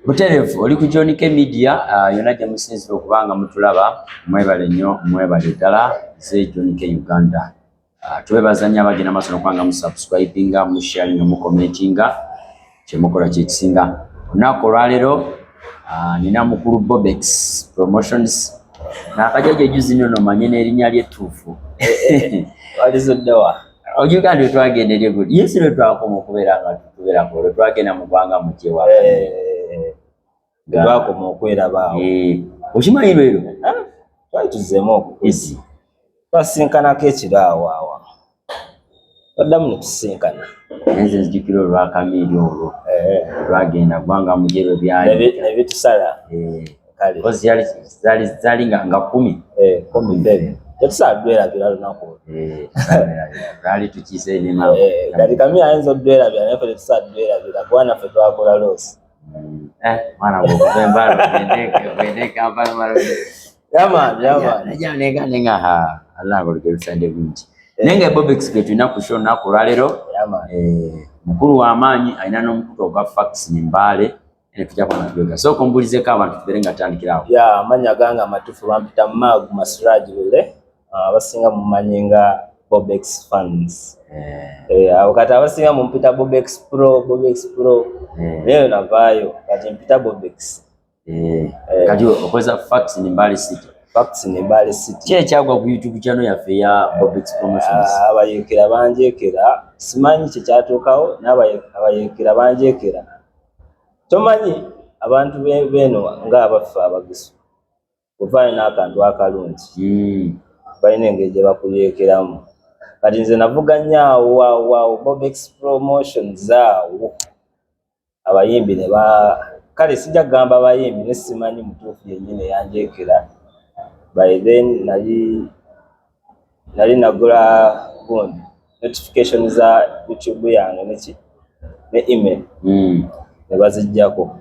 Buterefu oli ku John K Media yonna gye musinzira okubanga mutulaba mwebale nnyo mwebale ddala ze John K Uganda. Twebaza nnyo abagenda maaso n'okubanga musubscribinga musharinga mukomentinga kyemukola kyekisinga. Olunaku olwaleero nina mukulu Bobex Promotions n'akajja juzi nno nomanye n'erinnya ly'ettuufu walizoddewa Uganda lwe twagenderye guli Yesu lwe twakoma okubeera nga tutubeerako lwe twagenda mu ggwanga mu kyewa twakoma okwerabaawo okimanyi lwero twali tuzzeemu okukuzi twasinkanako ekiro awo twaddamu ne tusinkana nze nzijukira olwakamiiri olwo lwagenda ggwanga mu gyero byali ne bitusala kale zaali nga 10 tetusobola dwerabira lunaku lwali tukiise enema kati kami ayinza oddwerabira naye fe tetusobola dwerabira kuba naffe twakola loosi mwana gwokuvembalo gwende Kampala malo nenga alagolgelusande bungi nenga Bobex ke tulina ku show naku olwaleero mukulu w'amaanyi alina n'omukutu ogwa fax Mbale ene tujja kwanatwega so kumbulizeko abantu tubeere nga tandikirawo amanya gange amatuufu bampita Magu Masiraji lule abasinga mumanyi nga Bobex fans abo kati abasinga mumpita Bobex Pro leero navaayo kati mpita Bobex kati okozesa fax Mbale City kye kyagwa ku YouTube channel yaffe ya Bobex Promotions abayeekera banjeekera simanyi kye kyatuukawo n'abayeekera banjeekera tomanyi abantu beno ng'abaffe abagisu kuvaayo n'akantu akalungi balina engeri gye bakuyeekeramu kati nze navuga nnyo awo Bobex Promotions awo abayimbi ne kale sijja kugamba abayimbi ne simanyi mutuufu yennyini yanjeekera by then nali nagula gundi notification za YouTube yange ne email ne bazijjako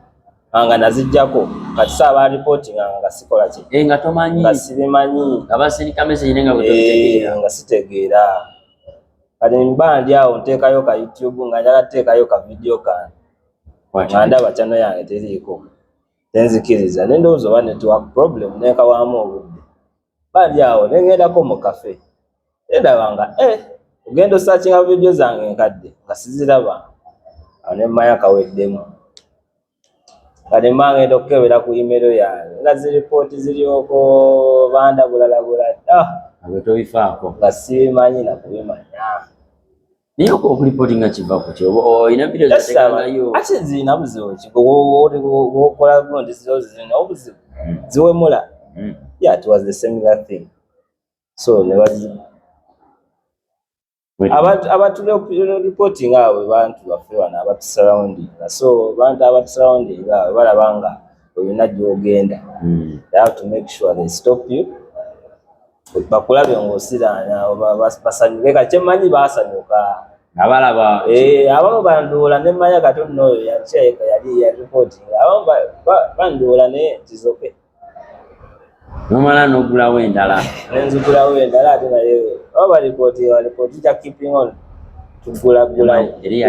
nga nazijjako kati saaba reporting nga sikola ki nga tomanyi nga sibimanyi nga basindika message nenga bwe nga sitegeera kati mba ndi awo nteekayo ka YouTube nga njagala kuteekayo ka video kange nga ndaba channel yange teriiko tenzikiriza nendowooza oba network problem nenkawaamu obudde bali awo nengendako mu cafe endaba nga ogenda osearchinga video zange enkadde nga siziraba awo nemmanya kaweddemu kati mba ngenda okukebera ku email yange nga ziripooti ziryoko banda bulalabula abe tobifaako nga simanyi nakubimanya naye okuripoti nga kiva ku kyo olina video zatekangayo ate zirina buzibu ki wokola gundi zirina obuzibu ziwemula it was the similar thing so reporting abo bantu baffe bano abatusurroundinga so bantu abatusurroundinga abo balaba nga olina gy'ogenda they have to make sure they stop you bakulabe ng'osiraanya basanyuke kati kyemanyi baasanyuka abalaba abamu banduula nemmanya katonda oyo yakyeka yali ya reporting abamu banduula naye ntizoke nomala n'ogulawo endala nenzigulawo endala ate naye oba ripoti ja keeping on tugulagulawo eri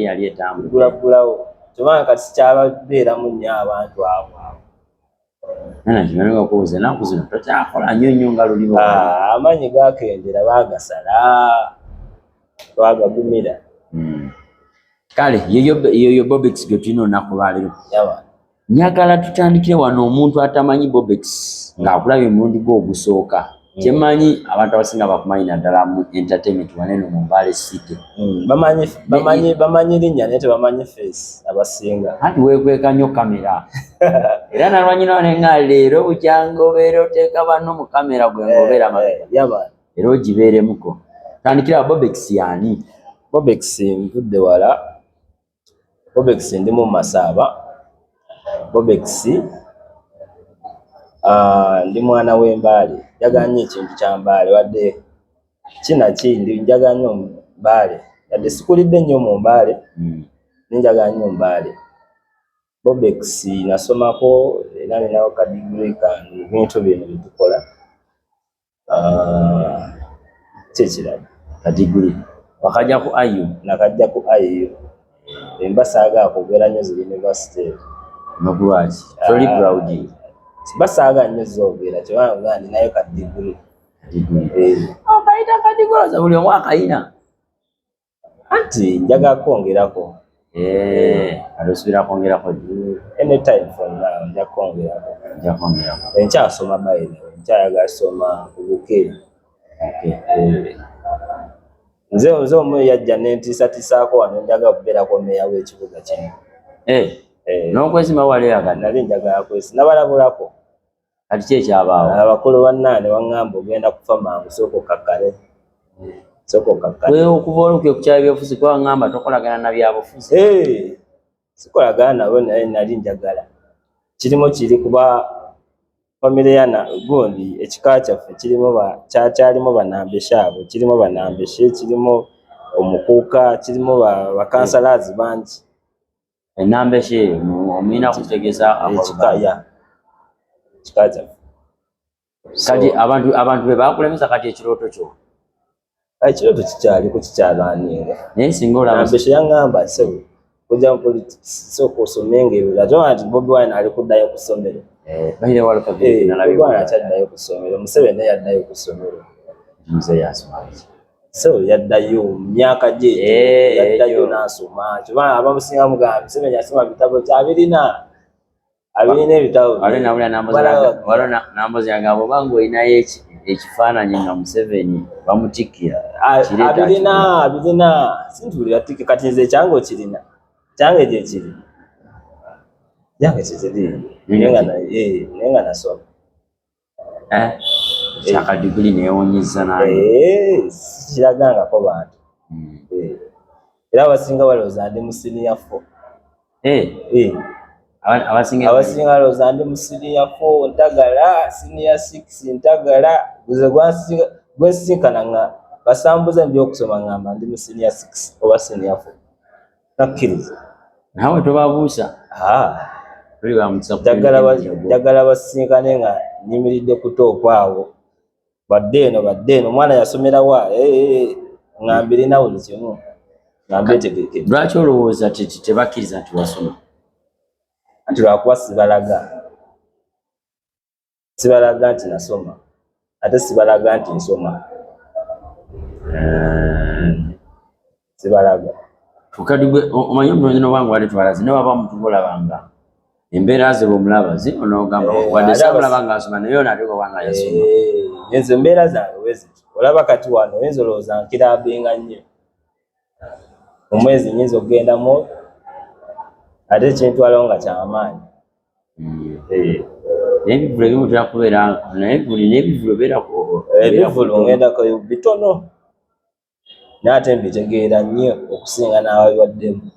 yali etambula tugulagulawo kubanga kati sikyababeeramu nnyo abantu abo kimanyi okubuuza ennaku zino tokyakola nnyo nga lulibo amaanyi gakendera bagasala twagagumira kale yeyo Bobex gwe tulina olunaku lwaleero njagala tutandikire wano omuntu atamanyi Bobex ng'akulabye omulundi gwe ogusooka kyemanyi abantu abasinga bakumanyi naddala mu entertainment waneno mu Mbale City bamanyi linnya naye tebamanyi face abasinga anti weekweka nnyo kamera era nalwanyina nenga leero bukyanga obeera oteeka banno mu kamera gwe ng'obeera mabega era ogibeeremuko tandikira Bobex yani Bobex nvudde wala Bobex ndi mu Masaba Bobex ndi mwana w'Embale njagala nnyo ekintu kya Mbale wadde kinakindi njagala nnyo Mbale yadde sikulidde nnyo mu Mbale ninjagala nnyo Mbale Bobex nasomako era ninawo ka degree kange ebintu bino bitukola kyekirala ka degree wakajja ku IU nakajja ku IU embasaaga akugera nnyo zi university Mabwaji. Toli proud. Basaga nnyo zoogera kyebanga ndi nayo kadigulu. Kaita kadigulu za buli omwaka ina. Anti njaga kwongerako. Alusubira kwongerako. Anytime from now nja kwongerako. Enkyasoma Bayibuli, nkyayaga soma Buke. Nze omwe yajja n'entiisatiisaako wano njaga kubeerako meeya w'ekibuga kino. N'okwesima wali yaga nali njagala kwesi nabalabulako. Kati ki ekyabaawo? Abakulu bannaane baŋŋamba ogenda kufa mangu sooka okakkale. Wewe okuva olukwe ku kyalo by'obufuzi kwa ngamba tokolagana na byabufuzi. Sikolagana nabo naye nali njagala. Kirimu kiri kuba famire yana gundi ekika kyaffe kyalimu banambeshe abo, kirimu banambeshe, kirimu omukuuka, kirimu bakansalazi bangi. Enambeshe omwina kutegeeza ekika kyaffe. Kati abantu be bakulemesa kati ekirooto kyo. Ekirooto kikyaliko kikyalwanirwa. Naye singa olaba nambeshe yaŋŋamba sebo kujja mu politics sooka osome ng'ebyo. Ate nti Bobi Wine ali kuddayo ku ssomero. Bahire wali kabiri nalabye bwana akyaddayo ku ssomero. Museveni yaddayo ku ssomero. Mzee yasoma. So yaddayo myaka gye yaddayo n'asoma. Kyobanga abamusinga mugamba Museveni yasoma bitabo kya 24 ebitabo. Ale nawulira nambozi yagamba bangu olinayo ekifaananyi nga Museveni bamutikkira. 24 sintuli yatikke kati nze ekyange okirina. Kyange gye kiri. Yange kiziri. Nenga nasoma. Kyakadiguli neewonyezza naye. Kiragangako bantu. Era abasinga balowooza ndi mu senior 4. Abasinga balowooza ndi mu senior 4 ntagala, senior 6 ntagala. Guze gwesinkana nga basambuza by'okusoma ngamba ndi mu senior 6 oba senior 4. Nakkiriza. Nawe tobabuusa. Njagala basinkane nga nyimiridde ku toopu awo. Badde eno omwana yasomera wa? Ngambirina buli kimu. Ngambe tegeke. Lwaki olowooza tebakkiriza nti wasoma? Anti lwakuba sibalaga nti nasoma. Ate sibalaga nti nsoma. Sibalaga. Tukadigwe omanyi omuntu n'obwangu wali twalaze ne waba omuntu golabanga embeera ze bw'omulaba zino n'ogamba wadde samulaba ng'asoma naye ono ate bw'obanga yasoma. Nze embeera zange weziti olaba kati wano oyinza olowooza nkiraabenga nnyo. Omwezi nnyinza okugendamu ate ekintwalawo nga kyamaanyi. N'ebivulu ebimu terakubeera naye n'ebivulu obeerako. Ebivulu ngendako bitono. Nate mbitegeera nnyo okusinga n'ababiwaddemu.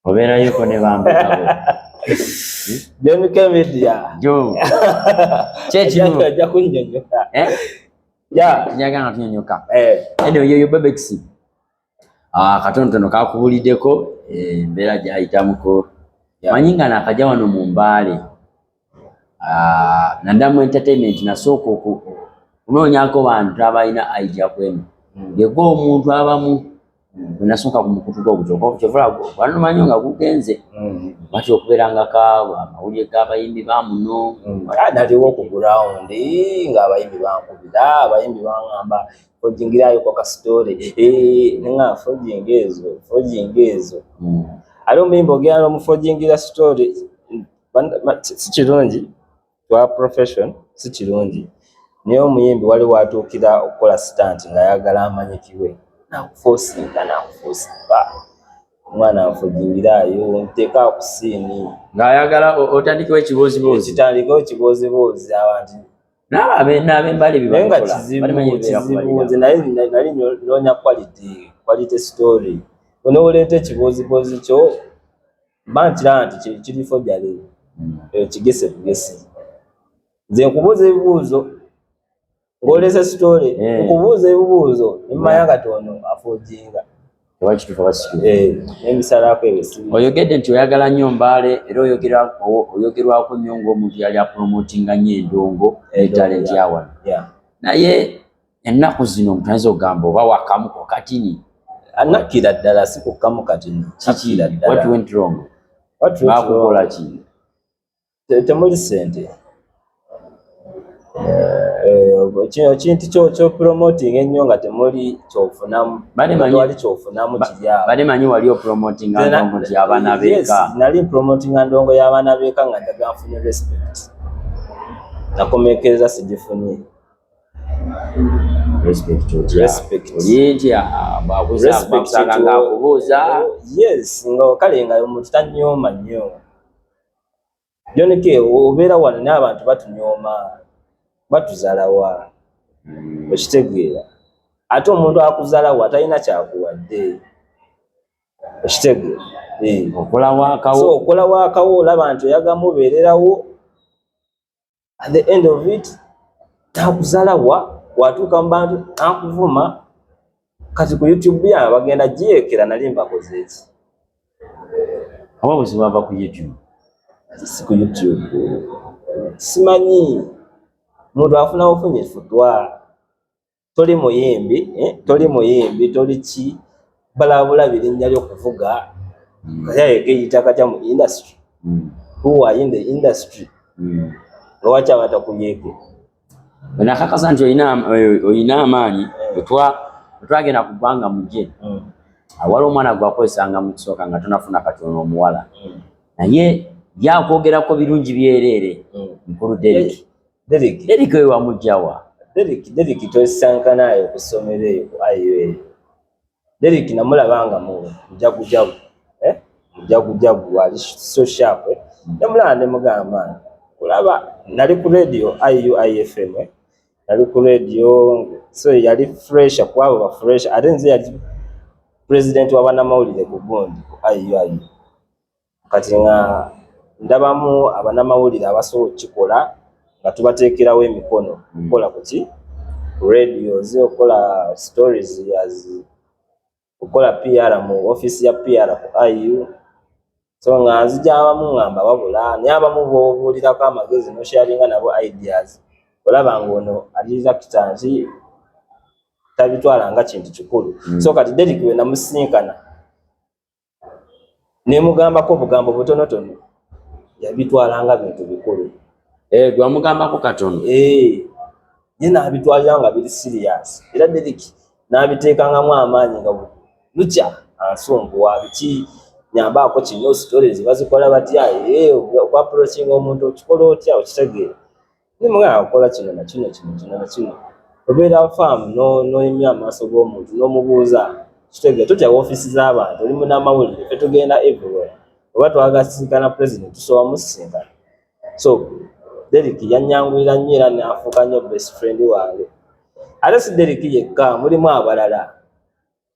Obeerayoko ne bambekabo. Jonica Media. Jo. Kyekimu. Ajja kunnyonnyoka. Njagala tunyonnyoka. Eno yoyo Bobex. Katonotono kakubuliddeko embeera gy'ayitamuko. Manyi nga nakajja wano mu Mbaale. Naddamu entertainment nasooka okunoonyako bantu abalina idea kweno. Yego omuntu abamu nasooka kumukutuka okutoka kyovulago banomanyo nga gugenze bati okubeeranga kaabo amawulire g'abayimbi ba muno naliwo ku ground ng'abayimbi bankubira abayimbi baŋŋamba fojingirayo ko kasitole nenga fojinga ezo ali omuyimbi ogenda omufojingira sitole si kirungi twa profession si kirungi. Naye omuyimbi wali watuukira okukola stunt nga ayagala amanyikibwe nakufosinga omwana anfujingirayo nteeka ku siini ng'ayagala otandikewo ekiboozibozi. Kitandikewo ekiboozibozi abantu n'ab'embali nga kizibu nze nali noonya quality story. Onooleeta ekiboozibozi kyo mba nkira nti kirifo jale kigese bugesi. Nze nkubuuza ebibuuzo ng'olese story nkubuuza ebibuuzo emmanya katono afojinga. N'emisalaako ebisibi. Oyogedde nti oyagala nnyo Mbaale era oyogerwako nnyo ng'omuntu yali apromotinga nnyo endongo ne talent ya wano. Naye ennaku zino omuntu ayinza okugamba oba wakamuko katini. Nakkira ddala si kukkamu katini. Kiki? What went wrong? Baakukola ki? temuli ssente. Kino kintu kyo promoting ennyo nga temuli kyofunamu. Wali kyofunamu kiri awo. Bademanyi wali promoting ndongo y'abaana b'eka. Yes, nali promoting ndongo y'abaana b'eka nga njagala nfune respect. Nakomekereza sigifunye. Respect. Olientya bakusanga ngakubuuza. Yes, nga kale nga omuntu tanyooma nnyo. Jonike obeera wano n'abantu batunyooma. Batuzaala wa. Okitegeera. Ate omuntu akuzaala wa talina kyakuwadde. Okitegeera. Okola waakawo. So okola waakawo olaba nti oyagala mubeererawo. At the end of it, takuzaala wa. Watuuka mu bantu akuvuma. Kati ku YouTube ya bagenda gyekera nali mbakoze eki. Ababuzi bava ku YouTube. Si ku YouTube. Simanyi. Muntu afuna ofunye futwa. Toli muyimbi, toli ki. Balabula birinnya ly'okuvuga. Kaya yegeyita katya mu industry. Who are in the industry? Lwaki abatakuyeke? Nakakasa nti olina amaanyi twagenda ku ggwanga mugye. Awali omwana gwakozesanga mu kisooka nga tonafuna katono omuwala. Naye yakwogerako birungi byereere. Mukulu Derek we wamugjawa. Derek twesisankanayo ku ssomero eyo ku IUA. Derek namulabanga mu mujagujagu. Mujagujagu ali so sharp. Namulaba ne mugamba kulaba nali ku radio IUIFM. Nali ku radio so yali fresh kwabo ba fresh. Ate nze yali president wa banamawulire ku Bondi ku IUI. Kati nga ndabamu abanamawulire abasobola kikola nga tubateekerawo emikono kukola kuki radio okola stories okola PR mu office ya PR ku IU. So nga nzija abamu ngamba babula naye abamu bobuulirako amagezi no sharinga nabo ideas. Olaba ngono aliza kitanzi tabitwala nga kintu kikulu. So kati Derek we namusinkana ne mugambako bugambo butonotono yabitwala nga bintu bikulu. Gwamugambako katono. Yena abitwalira nga biri serious. Era Derek n'abiteekangamu amaanyi nga lukya ansonguwa biki nyambako kino stories bazikola batya ku approaching omuntu okikola otya okitegeera. Ni mugamba akola kino na kino na kino. Obeera farm no emya amaaso g'omuntu n'omubuuza kitegeera tutya office z'abantu oli munamawulire fe tugenda everywhere. Oba twagasinkana president tusobola musinkana. So Derek yanyangulira nnyo era n'afuuka nnyo best friend wange. Ate si Derek yekka mulimu abalala.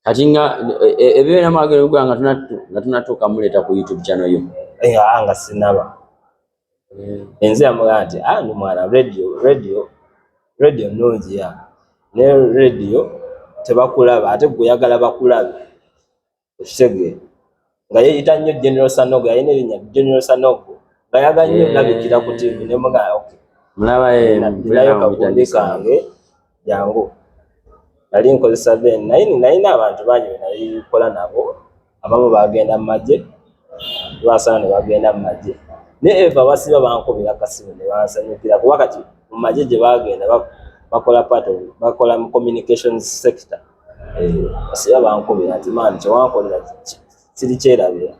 Kati nga ebibeera magero nga tunatuuka muleeta ku YouTube channel yo. Nga sinaba. Enze yamugamba nti ndi mwana radio nnungi ya. Ne radio tebakulaba ate guyagala bakulabe. Okitegeera. Nga yeeyita nnyo General Sanogo yalina erinnya General Sanogo. Bayaga nnyo nabikira ku TV ne mugamba okay. Mulaba nayo kagundi kange jangu. Nali nkozesa then nalina abantu bangi nalikola nabo. Abamu bagenda mu magye. Lwasana ne bagenda mu magye. Ne Eva basiba bankubira kasimu ne bansanyukira kuba kati mu magye gye bagenda bakola mu communications sector. Basiba bankubira nti man kyewankolera kiri kyerabira.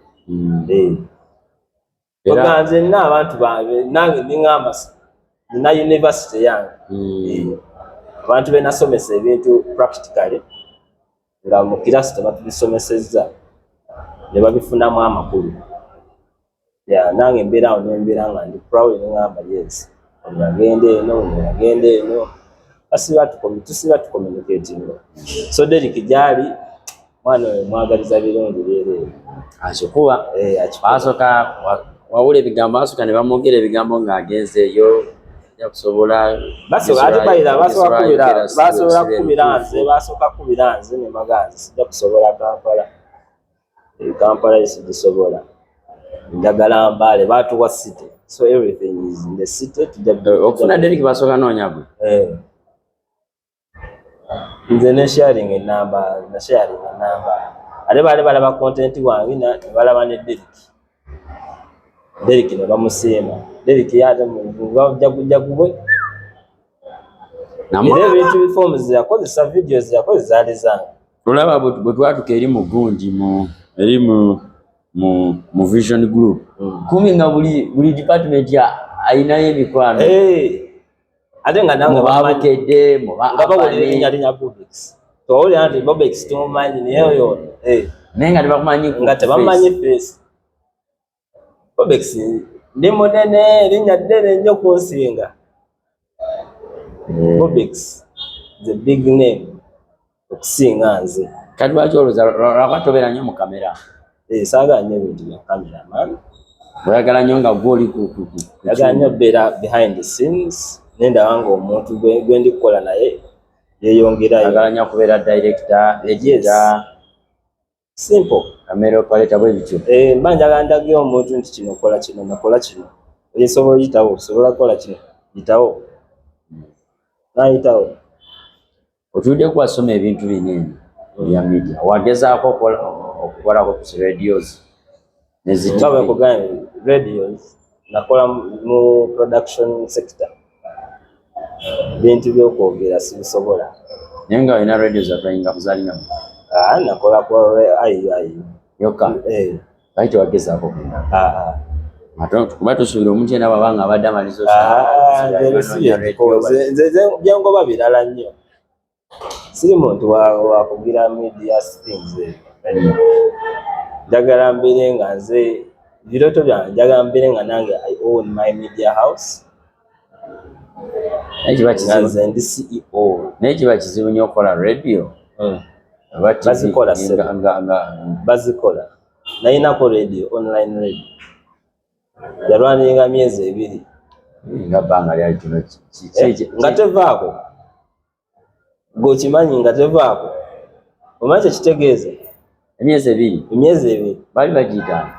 Oganze nina abantu bange nange ningamba nina university yange. Abantu be nasomesa ebintu practically nga mu kirasi tebatubisomesezza ne babifunamu amakulu. Nange mbeera awo nembeera nga ndi proud ngamba yes agende eno tusiba tucommunicating. So Derek gyali mwana we mwagaliza birungi byereere akikuba basoka wawula ebigambo asooka ne bamwogera ebigambo ng'agenzeeyo yakusobola basooka kubira nze ne magazi sijja kusobola Kampala sigisobola njagala Mbale batuwa city so everything is in the city. Okufuna Derek basooka noonya gwe nze ne sharing enamba ate baali balaba content wange ne balaba ne Derek Derek ne bamusiima. Derek yate mu jagugwe. Era ebintu forms yakozesa videos yakozesa zaali zange. Olaba bwe twatuka eri mu gundi eri mu vision group. Kumi nga buli department ayinayo emikwano. Ate nga nange babukedde nga bawulira linnya Bobex. Towulira nti Bobex tumumanyi niyo naye nga tebakumanyi nga tebamanyi face. Bobex ndi munene linnya ddene nnyo kunsinga. Bobex is a big name okusinga nze. Kati lwaki olowooza tobeera nnyo mu kamera? Saagala nnyo ebintu bya kamera man. Oyagala nnyo nga gw'oli oyagala nnyo beera behind the scenes. Nendaba nga omuntu gwe ndi kukola naye yeeyongerayo. Oyagala nnyo kubeera director, editor. Simple. Kamera operator bwe bityo. Mba njagala ndage omuntu nti kino kola kino nakola kino. Osobola oyitawo osobola kukola kino yitawo. Nayitawo. Otudde kuwasoma ebintu binene bya media. Wagezaako okukolako ku radios nezitawe kugamba radios nakola mu production sector. Bintu byokwogera sibisobola. Naye nga olina radios atwayinga kuzaalina. Nakola ku ayi yokka. Lwaki tewagezaako kwenda? Kuba tusuubira omuntu yenna bw'abanga abadde amaliza byengoba birala nnyo. Siri muntu wakugira media things. Njagala mbeere nga nze birooto byange njagala mbeere nga nange I own my media house. Nze ndi CEO. Naye kiba kizibu nnyo okukola radio. Bazikola bazikola. Nayinako radio, online radio. Yalwaniringa myezi 2. Nga bbanga lyali kino nga tevaako. Gwokimanyi nga tevaako. Omanyi kyekitegeeza? Emyezi 2. Emyezi 2. Baali bagiyita?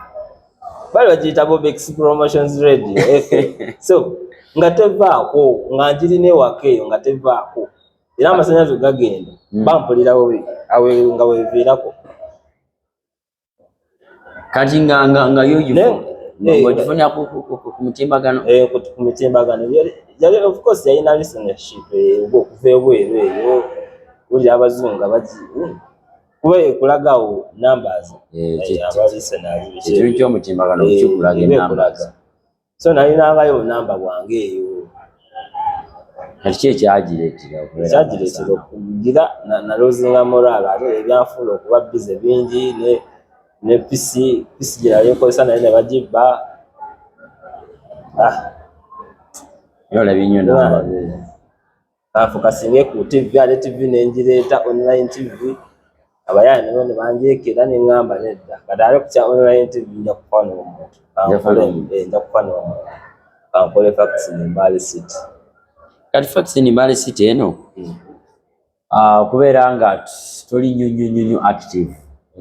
Baali bagiyita Bobex Promotions Radio. So nga tevaako nga njirina ewaka eyo nga tevaako. Era amasannyalaze gagenda. Bampulirawo awe nga weeviirako. Kati nga yoyifo ng'ogifunya ku mutimbagano? Ku mitimbagano. Of course yalina listenership okuva ebweru eyo. Uli abazungu kuba ekulagawo numbers. Ekintu ky'omutimbagano kikulaga numbers. So nalinangayo namba bwange eyo. Kati ki ekyagireetera okugira nalozinga moral ate ebyanfuna okuba bize bingi ne PC gyali ekozesa naye ne bagibba. Olabye nnyo namba. Afuka singe ku TV ate TV nengireeta online TV. Abayani ne banjekera ne ngamba nedda. Kati ale ku kya online TV nja kufaana omuntu. Nja kufaana omuntu. Kankole facts ne Mbale City. Kati facts ne Mbale City eno kubeera nga toli nnyo active.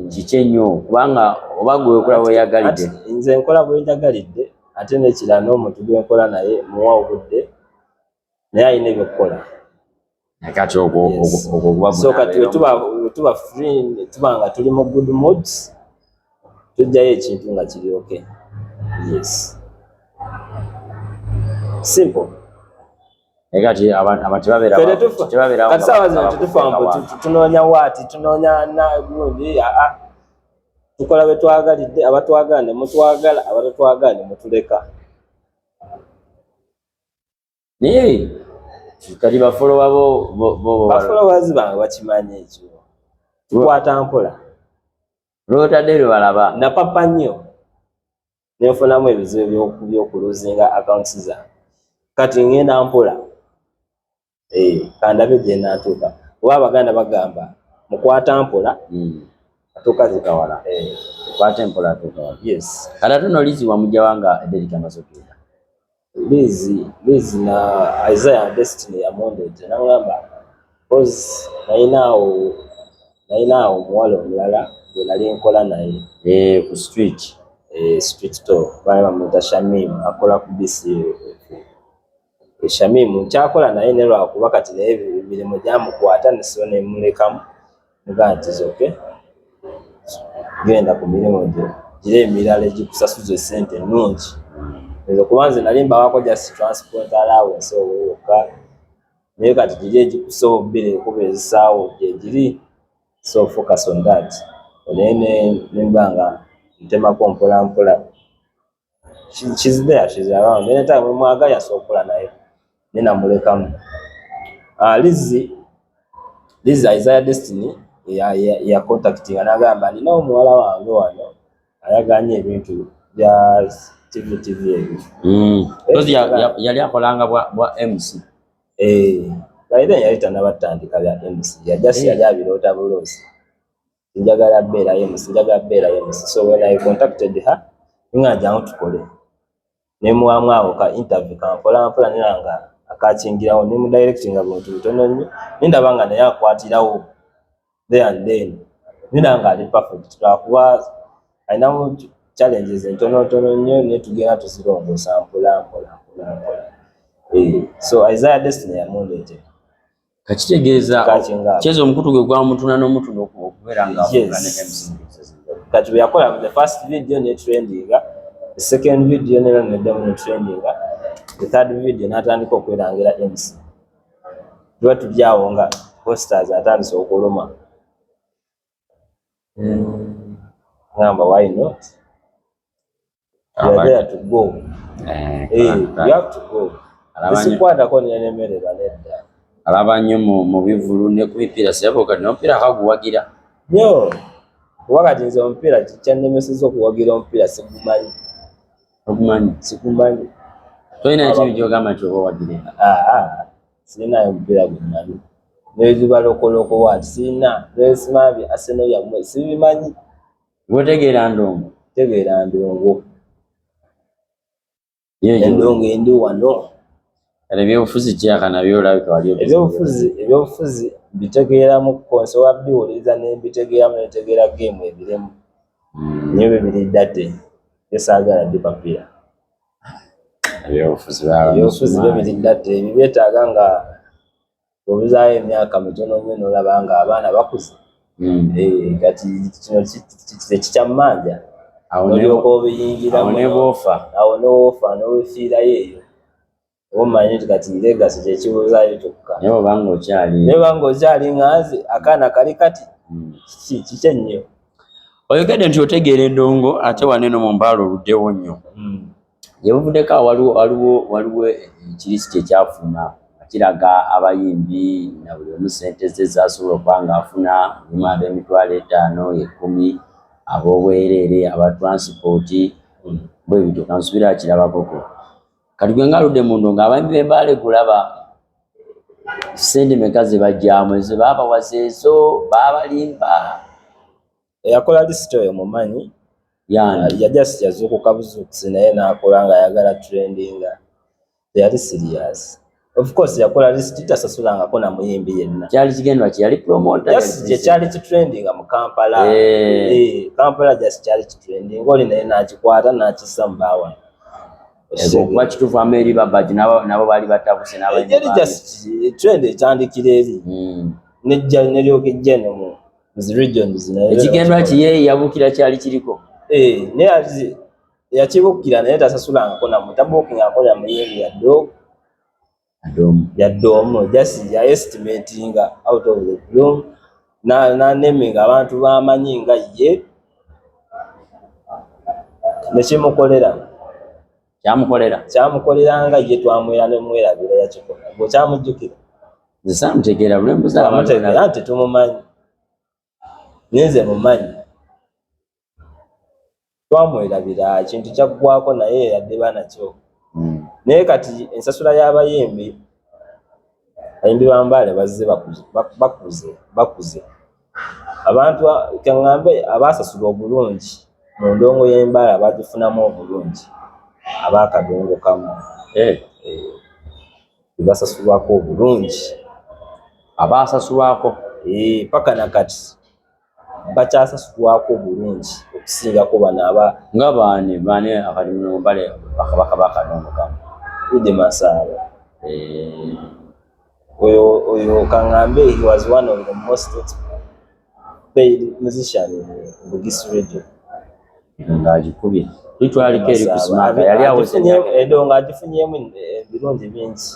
Kiki ennyo kubanga oba gwe weekola weeyagalidde? Nze nkola bwenjagalidde ate n'ekirala n'omuntu gwe nkola naye muwa obudde naye alina ebyokukola. Kati ogwo so kati wetuba free tuba nga tuli mu good moods tujjayo ekintu nga kiri okay. Yes. Simple. Kati abantu tebabeera kati saawa zino tetufamu tunoonya waati tunoonya gundi tukola bwe twagalidde abatwagala ne mutwagala abatatwagala ne mutuleka. Naye kati bafollowers bange bakimanyi ekyo. Tukwata mpola. Lwotadde lwe balaba. Napapa nnyo nenfunamu ebizibu by'okuluzinga accounts zange. Kati ngenda mpola. Kandabe gye naatuuka. Kuba Abaganda bagamba mukwata mpola atuuka zikawala. Mukwata mpola atuuka wala. Yes. Kati ate no Lizi wamugya wanga Derek amaze okutuuka. Lizi na Isaiah Destiny yamondedde n'angamba because nalina awo omuwala omulala gwe nali nkola naye ku street store baali bamuyita Shamimu akola ku BC. Shamimu kyakola naye ne lwakuba kati naye emirimu gyamukwata nesibo nemulekamu mugaa nti okay genda ku mirimu gyo gira emirala egikusasuza ssente ennungi ezo kubanze nalimba wako just transport allowance owoka naye kati giri egikusobobbire kuba ezisaawo gyegiri, so focus on that. Onene nimbanga ntemako mpola mpola. She's there, she's around. Anytime mwagala yasokola naye ninamulekamu. Lizzy Isaiah Destiny ya contacting anagamba nina omuwala wange wano ayaganye ebintu bya TV ebyo. Because yali akolanga bwa MC. Baada yali tanabatandika bya MC. Yali abirota bulosi. Njagala beera MC. So when I contacted her, ngaja tukole. Nemuamwawo ka interview kampola mpola niranga akachingirawo nemu directing abantu butono nnyo. Nindabanga naye akwatirawo there and then. Niranga ali perfect. Kuba ainamu challenges entono nnyo ne tugenda tuzirongosa mpola. So Isaiah Destiny yamondeete. Kachitegeeza chezo omukutu gwe gwa mutuna n'omutu n'okubeera nga avugana ne MC. Kati bwe yakola the first video ne trending, the second video ne demo trending, the third video n'atandika okwerangira MC. Tuba tujyawo nga posters atandise okuluma. Ngamba why not? You are there to go. You have to go. Isikwatako nenemerera nedda. Alaba nnyo mu bivulu ne ku mipiira siyabo kati n'omupiira akaguwagira. Yo, wakati nze omupiira kyannemesezza okuwagira omupiira sigumanyi. Sigumanyi. Toyina ekintu ky'ogamba nti oba owagire. Sirinayo omupiira gwemanyi. N'ebibalokolo waati sirina. N'esimabi Arsenal yammwe sibimanyi. Gwetegeera ndongo? Tegeera ndongo. Endongo endi wano. Ebyobufuzi kyaka nabyo olabika wali ebyobufuzi bitegeera mu konso wabbiwuliriza ne mbitegeera netegeera game ebiremu. Niyo bibiri ddate. Yesaagala ddi papiira. Ebyobufuzi bibiri ddate. Ebyo byetaaga nga obuzaayo emyaka mitono nnyo n'olaba nga abaana bakuze. Kati kino kikyamanja. Olyoka obiyingiramu. Awo n'ofa n'ofiirayo eyo. Omanyi kati legacy kyekibuuzaayo kyokka. Naye obanga okyali nganze akaana kali kati kiki ennyo. Oyogedde nti otegeera endongo ate waneno mu mbaala oluddewo nnyo. Yebuvuddeko waliwo ekirisiti ekyafuna kiraga abayimbi na buli omu ssente ze zasobola okuba ng'afuna mulimu ab'emitwalo 5, 10, ab'obwereere, aba transport bwe bityo kansubira kirabakoko. Kati gwe ngaludde mu ndongo abayimbi b'embaale kulaba ssente meka ze bajjaamu ezo baabawaza ezo baabalimba. Eyakola lisiti oyo mumanyi yajasi yazuukuka buzuukusi naye n'akola ng'ayagala trendinga. Yali serious. Of course yakola lisiti tasasulangako na muyimbi yenna. Kyali kigendwa ki yali promoter? Yes, kyali kitrendinga mu Kampala. Kampala just kyali kitrendinga oli naye n'akikwata n'akissa mu baawa. Kuba kituufu Ameri Babaji nabo baali batabuse n'abayimbi. Yali just trend etandikira eri. Nejja neryoka ejja ne mu regions naye. Ekigendwa ki ye yabukira kyali kiriko. Naye yakibukira naye tasasulangako na mutabukinga akola muyimbi ya doomu just ya estimating out of the blue na naming abantu bamanyi nga ye nekimukolera kyamukolera nga ye twamwera ne mwerabira yakikola bwe kyamujjukira zisamutegeera bulembuza amutegeera nti tumumanyi nze mumanyi twamwerabira kintu kyaggwako naye yaddeba nakyo. Naye kati ensasula y'abayimbi abayimbi b'Ambaale bazze bakuze abantu kaŋŋambe abaasasula obulungi mu ndongo y'Embaale abagifunamu obulungi ab'akadongo kamu basasulwako obulungi abaasasulwako paka nakati bakyasasulwako obulungi okusingako bano nga baani akalimu mu Mbale bakabaka b'akadongo kamu Idi Masaba. Oyo kaŋŋambe he was one of the most paid musician in Bugis region. Ng'agikubye. Litwaliko eri kusimaka yali aweze edonga agifunyemu ebirungi bingi.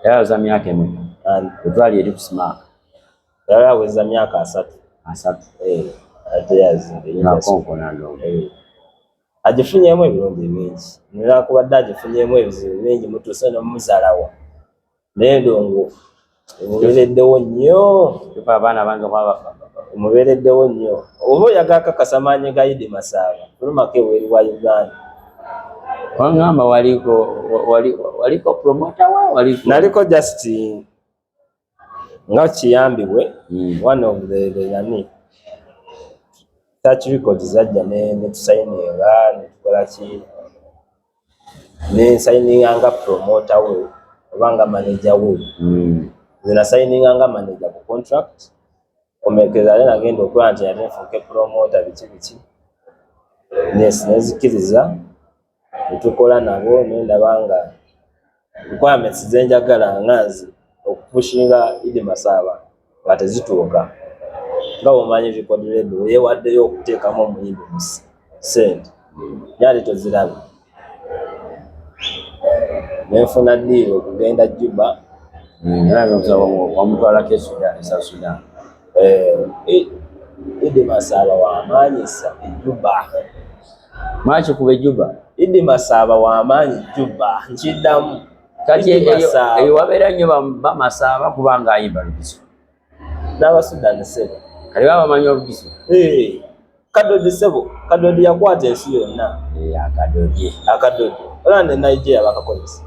Yaweza myaka emeka? Litwali eri kusimaka yali aweza myaka 3. Ate yazimbe agifunyemu ebirungi bingi nerakubadde agifunyemu ebizibu bingi mutuuse nomuzalawa naye edongo emubeereddewo nnyo. abaana bange emubeereddewo nnyo. Oba oyagala kakasa maanyi ga Idi Masaba fulumako ebweru wa Uganda. Wangamba waliko promoter wa naliko just nga kiyambibwe one of the touch records zajja ne tusayininga ne tukola ki ne sayininga nga promoter we obanga manager we zina sayininga nga manager ku contract omekeza ale nagenda okuba nti yate nfuuke promoter biki nezikiriza netukola nabo nendabanga requirements zenjagala ngazi okupushinga Idi Masaba nga tezituuka. Nga omanyi record label yewaddeyo okuteekamu omuyimbi mu ssente yali toziraba. Nenfuna ddiiro okugenda Juba wamutwalako esa Sudan. Idi Masaba wamaanyisa Juba. Maki kuba Juba? Idi Masaba wamaanyi Juba nkiddamu. Kati eyo wabeera nnyo bamasaba kubanga ayimba lugiso n'Abasudan Sebo kali babamanyi olugiso. Kadodi Sebo Kadodi yakwata ensi yonna. Akadodi era ne Nigeria bakakozesa.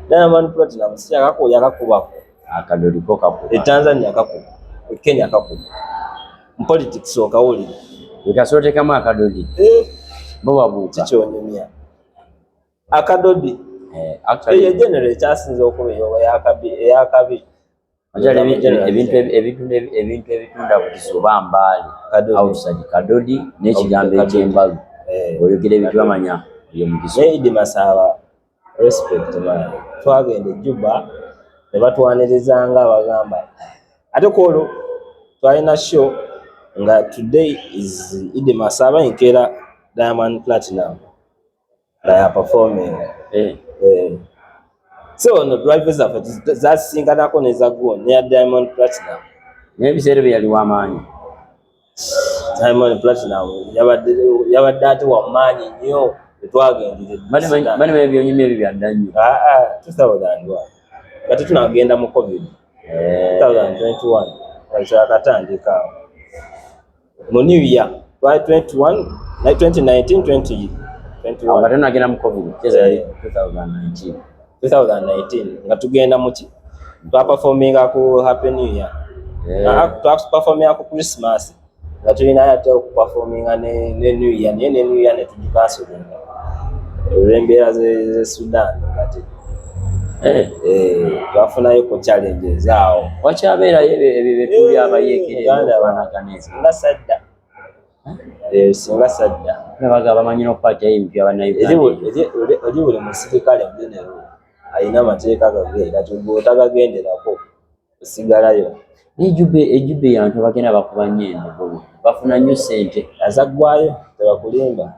Diamond Platinum yakakubako akadodi ko kakuba. Tanzania kakuba, Kenya kakuba. Mu politics okawulira bikasootekamu akadodi bo babuuka kikyonyumya akadodi. Eyo general ekyasinze okuba eyakabi ebintu ebitunda buliso bambaali outside kadodi n'ekigambo eky'embalu oyogera ebintu bamanya eyo mugiso. Idi Masaba respect man twagenda Juba ne batwanirizanga abagamba ate kolo twalina show nga today is Idi Masaba nkera Diamond Platinum nga ya performing. So no drivers of that singanako nezaguo ne Diamond Platinum n'ebiseera bye yali w'amaanyi. Diamond Platinum yabadde ate wamaanyi nnyo etwagendere. Mani ebyonyumya ebyo byadda nnyo. 2001 kati tunagenda mu COVID 2021 kyakatandika mu New Year 2021 2019 2021 tunagenda mu COVID 2019 nga tugenda muki twaperforminga ku Happy New Year. Twaperforminga ku Christmas nga tulina ate okuperforminga ne New Year ne New Year ne tugikansolinga olw'embeera ze Sudan kati twafunayo ku challenges awo. Wakyabeerayo ebyo betuli abayeekera abanaganeza nga sadda singa sadda nabaga bamanyi n'okukwata empya bannayuganda oli buli musirikale general alina amateeka gage kati bw'otagagenderako osigalayo. Ejjube yantu bagenda bakuba nnyo embogo bafuna nnyo ssente azaggwayo tebakulimba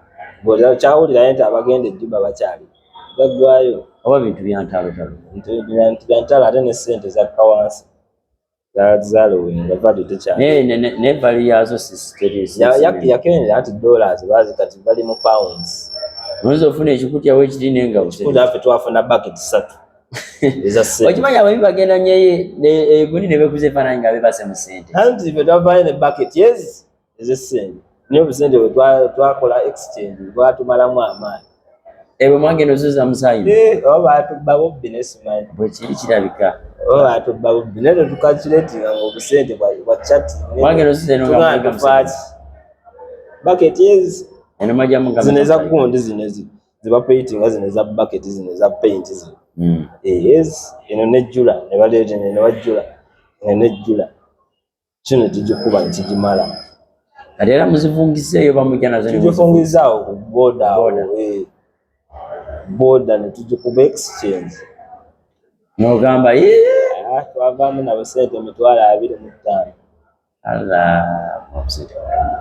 kyawulirayo nti abagenda Juba bakyali baggwayo oba bintu byantalotalo byantalo ate ne ssente zakka wansi zalowinga vali tekyali ne vali yazo yakendera nti dollars bazi kati bali mu pounds. Oyinza ofuna ekikutyawo ekiri nenga ffe twafuna bucket 3 eza ssente. Okimanyi abayi bagenda nnyo eguni ne beekuza efaananyi nga bebase mu ssente anti ffe twavaayo ne bucket ez'essente niyo obusente bwe twakola exchange bwatumalamu amaanyi. Ebwe mwagenda ozuza musaayi oba batubba bubbi nesimanyi bwe kiri kirabika oba batubba bubbi naye tetukalculatinga ng'obusente bwa chat mwagenda ozuza tunaatufaaki bucket zino eza gundi zino ziba paintinga zino eza bucket zino eza paint zino eno nejjula ne baleeta ne bajjula eno nejjula kino tugikuba ne tugimala kati era muzivungiseeyo bamujja nazo tugifungizaawo ku boda ne tugikuba exchange n'ogamba twavaamu nabo ssente 25,000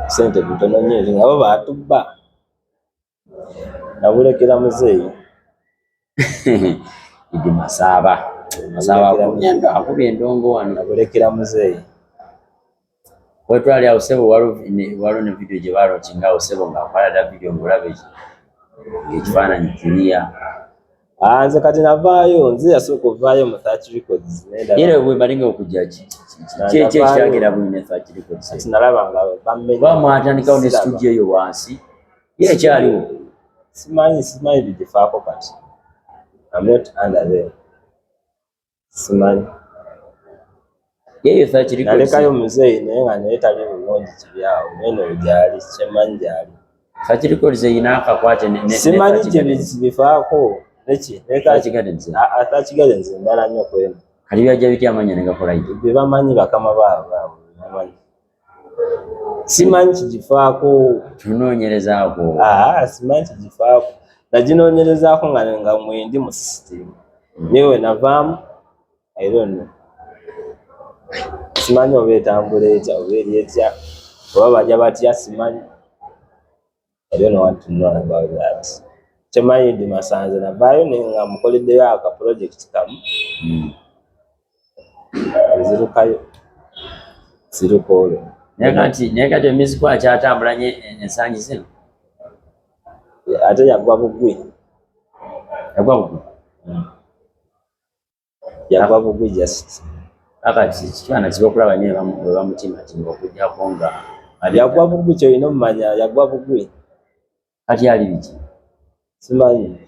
ssente butono nnyo nga bo baatubba nabulekera muzeeyi. Idi Masaba akubye endongo wano. Nabulekera muzeeyi. Wetwali awo ssebo waliwo ne video gye baalookinga awo ssebo ng'akwalata video ng'olaba ekifaananyi kiriya. Nze kati navaayo, nze yasooka ovaayo mu Search Records. Era bwe balinga okujja ki ekyagira buli ne Search Records. Kati nalaba nga bammenya. Bamwatandikawo ne studio eyo wansi. Ye ekyaliwo. Simanyi bigifaako kati. I'm not under there. Simanyi. Yeyo Search Records. Nalekayo muzeeyi naye nga naye tali bulungi kibyawo. Neno gyali, kyemanyi gyali. Search Records eyina akakwate ne simanyi gye bifaako. Neki? Search Gardens. Search Gardens ndala nnyo kweno. Kati byajja bitya amanya ne gakola ite? Bye bamanyi bakama baabwe bamanyi. Simanyi kigifaako. Tunoonyerezaako. Simanyi kigifaako. Naginoonyerezaako nga mwendi mu system. Niwe navaamu, I don't know. Simanyi oba etambula etya oba eri etya oba bajja batya simanyi. I don't want to know about that. Kyemmanyi Idi Masanze navaayo nga mukoleddeyo aka project kamu. Zirukayo. Ziruka olwo. Naye kati emiziko akyatambula nnyo ensangi zino. Ate yagwa bugwi. Yagwa bugwi? Yagwa bugwi just. Akati kifaananyi kiba okulaba nnyo bwe bamutimatima okuggyako nga yagwa bugwi kyolina omumanya yagwa bugwi. Kati ali biki? Simanyi.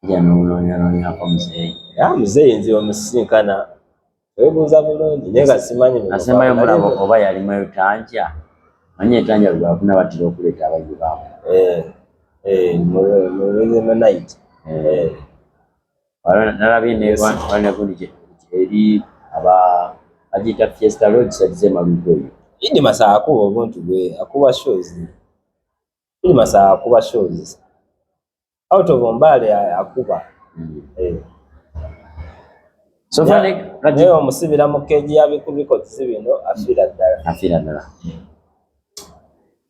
Ya noonyaako muzeeyi. Muzeeyi nze omusinkana. Weebuuza bulungi naye nga simanyi. Asembayo mulaba oba yalimu etanja. Manyi etanja bwe bafuna batera okuleeta abayizi baabwe. Mu night. Nalabye negundi eri agiyita Fiesta Lodge sadize malugo eyo. Idi Masaba akuba obuntu bwe akuba shows. Idi Masaba akuba shows. Out of Mbale akuba. So fane naye omusibira mu keji yabikubiko bino afira ddala.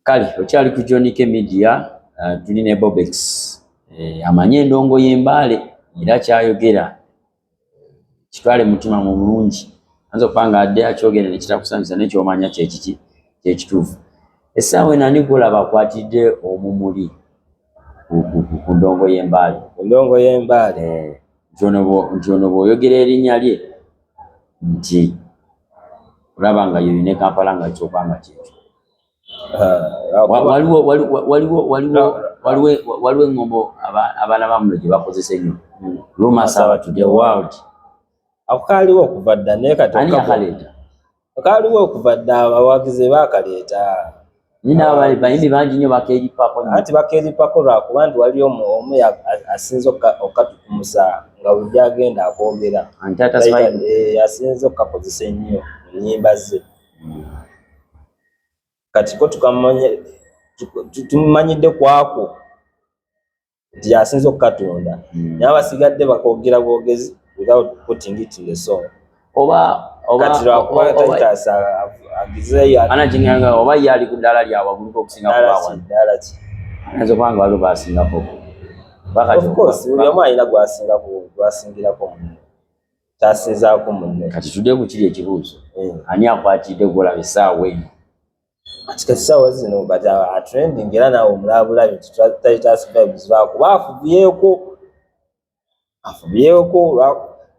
Kale okyali ku Johnny Media tuli ne Bobex. Amanye endongo y'Embale era kyayogera. Kitwale mutima mu bulungi. Anza okupanga adde akyogere nekitakusanyusa n'ekyomanya kyekiki kyekituufu. Essaawa enani kulaba akwatidde omumuli ku ndongo y'Embale. Ku ndongo y'Embale. Nti ono bw'oyogera erinnya lye nti olaba nga yoyine Kampala nga kyokanga kyekyo. Waliwo engombo abaana bamuno gye bakozesa ennyo. Rumors about the world. Akaaliwo okuva dda naye kati ani yakaleeta? Akaaliwo okuva dda abawagizi baakaleeta. Nina abayimbi bangi nnyo bakeeripako. Anti bakeeripako lwakuba nti waliyo omu asinze okukatutumusa nga bujja agenda akwogera. Asinze okukakozesa ennyo mu nnyimba ze. Kati ko tumumanyidde kwako nti asinze okukatunda. Naye abasigadde bakoogera bwogezi without putting it in the song. Kati lwakuba Titus agizeeyo oba yali ku ddaala lyawe waggulu okusinga ddala ki? Ayinza okuba nga waliwo baasingako. Of course buli omu alina gwasingirako munne. Kyasinzaako munne. Kati tudde ku kiri ekibuuzo. Ani akwatidde gwolaba essaawa eno? Kati kati essaawa zino but atrending era naawe omulabulabi Titus vibes lwakuba afubyeko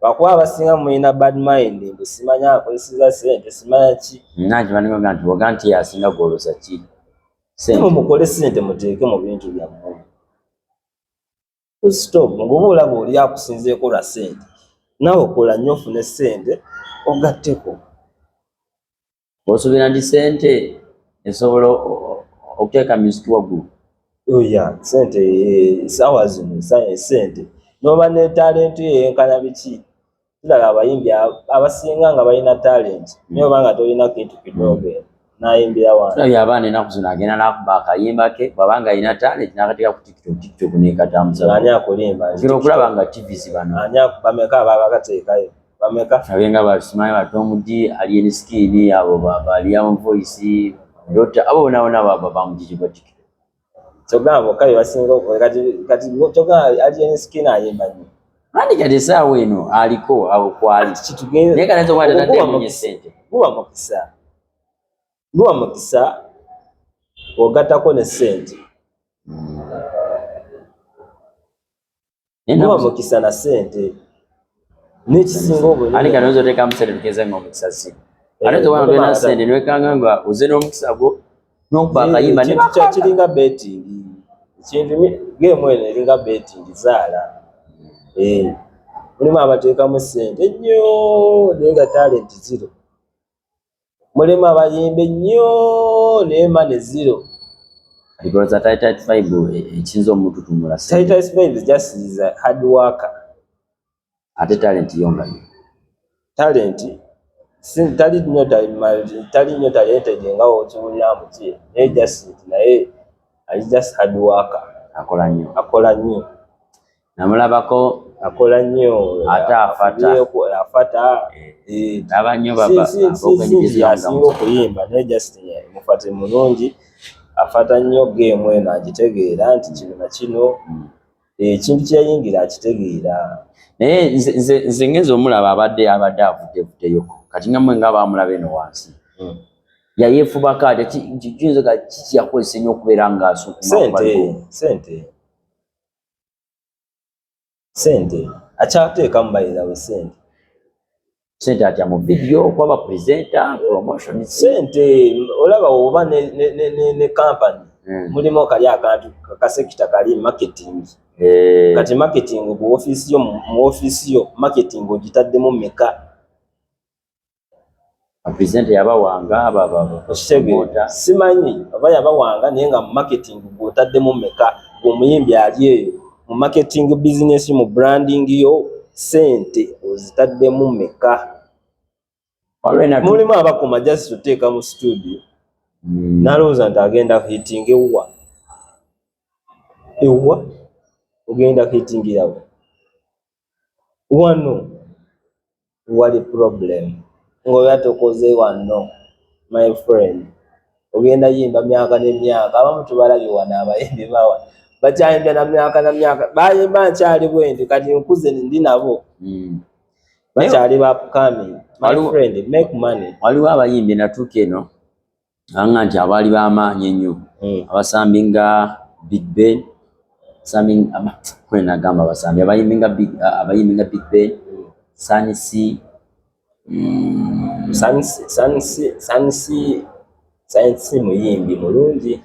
lwakuba abasinga mulina bad mind mbu simanya akozeseza ssente simanya ki. Nangi baninga nti boga nti asinga gwoloza ki? Mukole ssente muteeke mu bintu byammwe. Stop ngoba olaba oli akusinzeeko lwa ssente naawe okola nnyo ofune ssente ogatteko. Osuubira nti ssente esobola okuteeka music waggulu? Ssente essaawa zino ssente n'oba ne talenti yenkana biki. Tulaba abayimbi abasinga nga balina talenti naye oba nga tolina kintu kidogo nayimbira wansi. Tulabye abaana ennaku zino agenda n'akuba akayimba ke bw'aba nga alina talenti n'akateeka ku TikTok n'ekatambuza. Ani akulimba? Kiro okulaba nga TVs bano. Ani bameka aba bakateekayo? Bameka? Tulabye nga basimaye ba Tom D, Alien Skin, abo bali Voice, Dr. Abo bonna baba bamugigi gwa TikTok. Chogamba kai basinga kati choga ali skin ayimba nyo. Ani kati sawa eno aliko au kwali kitugenda neka nazo kwata tande mwenye sente guwa mukisa ogatako ne sente guwa mukisa na sente nekisinga obwo ani kati nazo teka msere tukeze ngo mukisa si ani to wana na sente niwe kanganga uzeno mukisa go nokubaka yimba ne kiringa betting kintu game ene ringa betting zala mulimu abateekamu ssente nnyo naye nga talent zero. Mulimu abayimbi nnyo naye mane zero. Because tight fiber ekiyinza omuntu tumula ssente. Tight fiber just is a hard worker. Ate talent yonga. Talent tali nnyo talented nga okiwulira mu kye naye just naye ali just hard worker. Akola nnyo. Namulabako akola nnyo ate afata abannyo baba asinga okuyimba naye just mufate mulungi afata nnyo game eno agitegeera nti kino na kino ekintu kyeyingira akitegeera naye nze ngenza omulaba abadde avuddeyo kati nga mwe nga bamulaba eno wansi yayeefubako ate kiyinza kiki yakozesa ennyo okubeera ng'asukuma sente akyateekamu bayirawe sente atya mu video kwaba presenter promotion sente olaba oba ne company mulimu kali akantu kasekita kali marketing kati marketing mu office yo marketing ogitaddemu meka presenter yabawanga simanyi oba yabawanga naye nga marketing gwotaddemu meka omuyimbi ali eyo mu marketing business mu branding yo sente ozitaddemu meka mulimu abakoma just oteeka mu studio nalowooza nti agenda hitting ewa ogenda hitingirawo wano wali problem ng'oba tokoze wano my friend ogenda yimba myaka n'emyaka abamu tubalabye wano abayimbi bawa bakyayimbya na myaka bayimba nkyali bwendi kati nkuze ndi nabo bakyali upcoming my friend make money waliwo abayimbi natuuka eno anga nti abaali b'amaanyi ennyo abasambi nga Big Ben nagamba abasambi abayimbi nga Big Ben Sansi muyimbi mulungi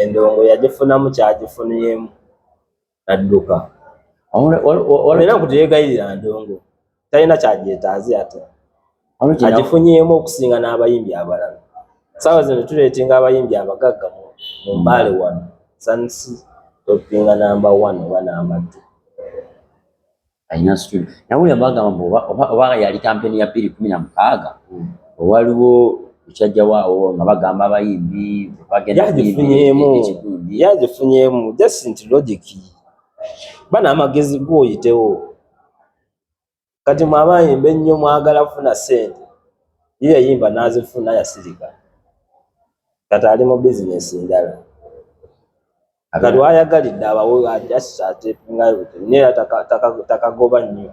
endongo yagifunamu kyagifuniyemu adduka olina kuteegayirira ndongo talina kyagyetaazi ate agifunyemu okusinga n'abayimbi abalala saawa zino tuleetinga abayimbi abagagga mu mbaale wano sansi topinga namba 1 oba namba 2 alina studio nawulira bagamba oba yali kampeni ya 2016 owaliwo ekyajjawaawo nga bagamba abayimbi yagifunyemu just nti logiki bana amagezi g'oyitewo kati mwabayimba ennyo mwagala kufuna ssente ye yayimba n'azifuna yasirika kati ali mu bizinesi ndala kati wayagalidde abawo ajasatepingayo naye takagoba nnyo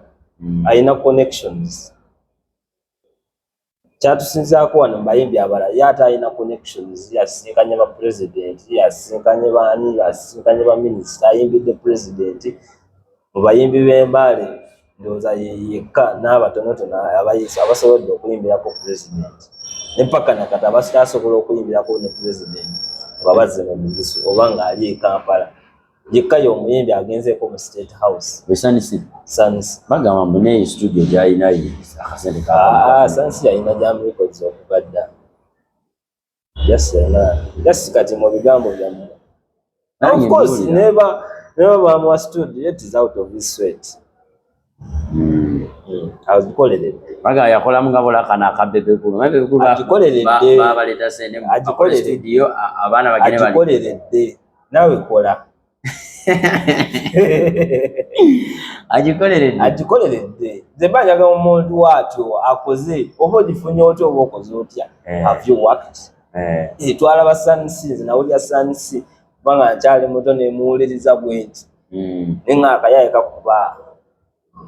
alina connections kyatusinzaako wano mubayimbi abalala ye ate alina connections yasinkanye ba president yasinkanye baani yasinkanye ba minisita ayimbidde president mu bayimbi b'embaale ndowooza yekka n'abatonotono abasobodde okuyimbirako president ne mpaka nakati abakyasobola okuyimbirako ne president nga bazze mu bugisu oba ng'ali e Kampala yekka y'omuyimbi agenzeeko mu State House Sansi bagamba mune studio gy'alinayo akasente Sansi yalina gy'amulikodza okubadda just kati mu bigambo byammwe of course never bamuwa studio it is out of his sweat agikoleredde baga yakolamu nga bolakana akabebe kulu babaleta sente mu studio abaana bagene agikoleredde nawe kola agikoleredde nze banyaga omuntu waatyo akoze oba ogifunye otya oba okoze otya have you worked twalaba Sunseas nawulira Sunseas kubanga nkyali muto ne muwuliriza bwenti nenga akayaye kakuba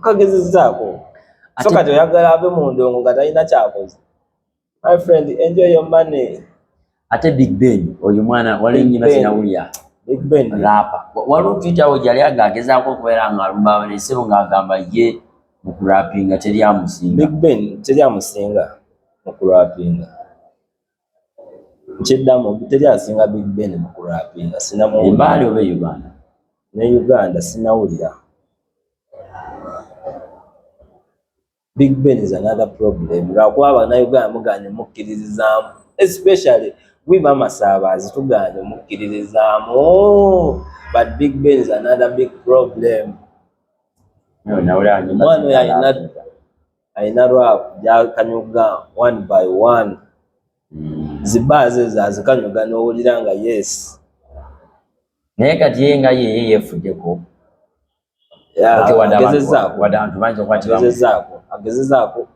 kagezezaako so kati oyagala abe mu ndongo nga talina kyakoze. My friend, enjoy your money. Ate Big Ben oyo mwana wali nyima sinawulya Big Ben rapa wali Twitter jali agagezaako okubeera nga alumba ne sebo ng'agamba ye mu kurapinga teryamusinga. Big Ben teryamusinga mu kurapinga. Nchiddamu teryasinga Big Ben mu kurapinga. Sinamuwulira. Embali oba Uganda? Ne Uganda sinawulira. Big Ben is another problem. Lwakuba Abannayuganda muganye mukkiririzaamu, especially we Bamasaabazi tuganye mukkiririzaamu. But Big Ben is another big problem. Mwana ayina rap gyakanyuga one by one. Zibaze zazikanyuga n'owulira nga yes. Naye kati ye nga ye yeefuddeko. Agezezaako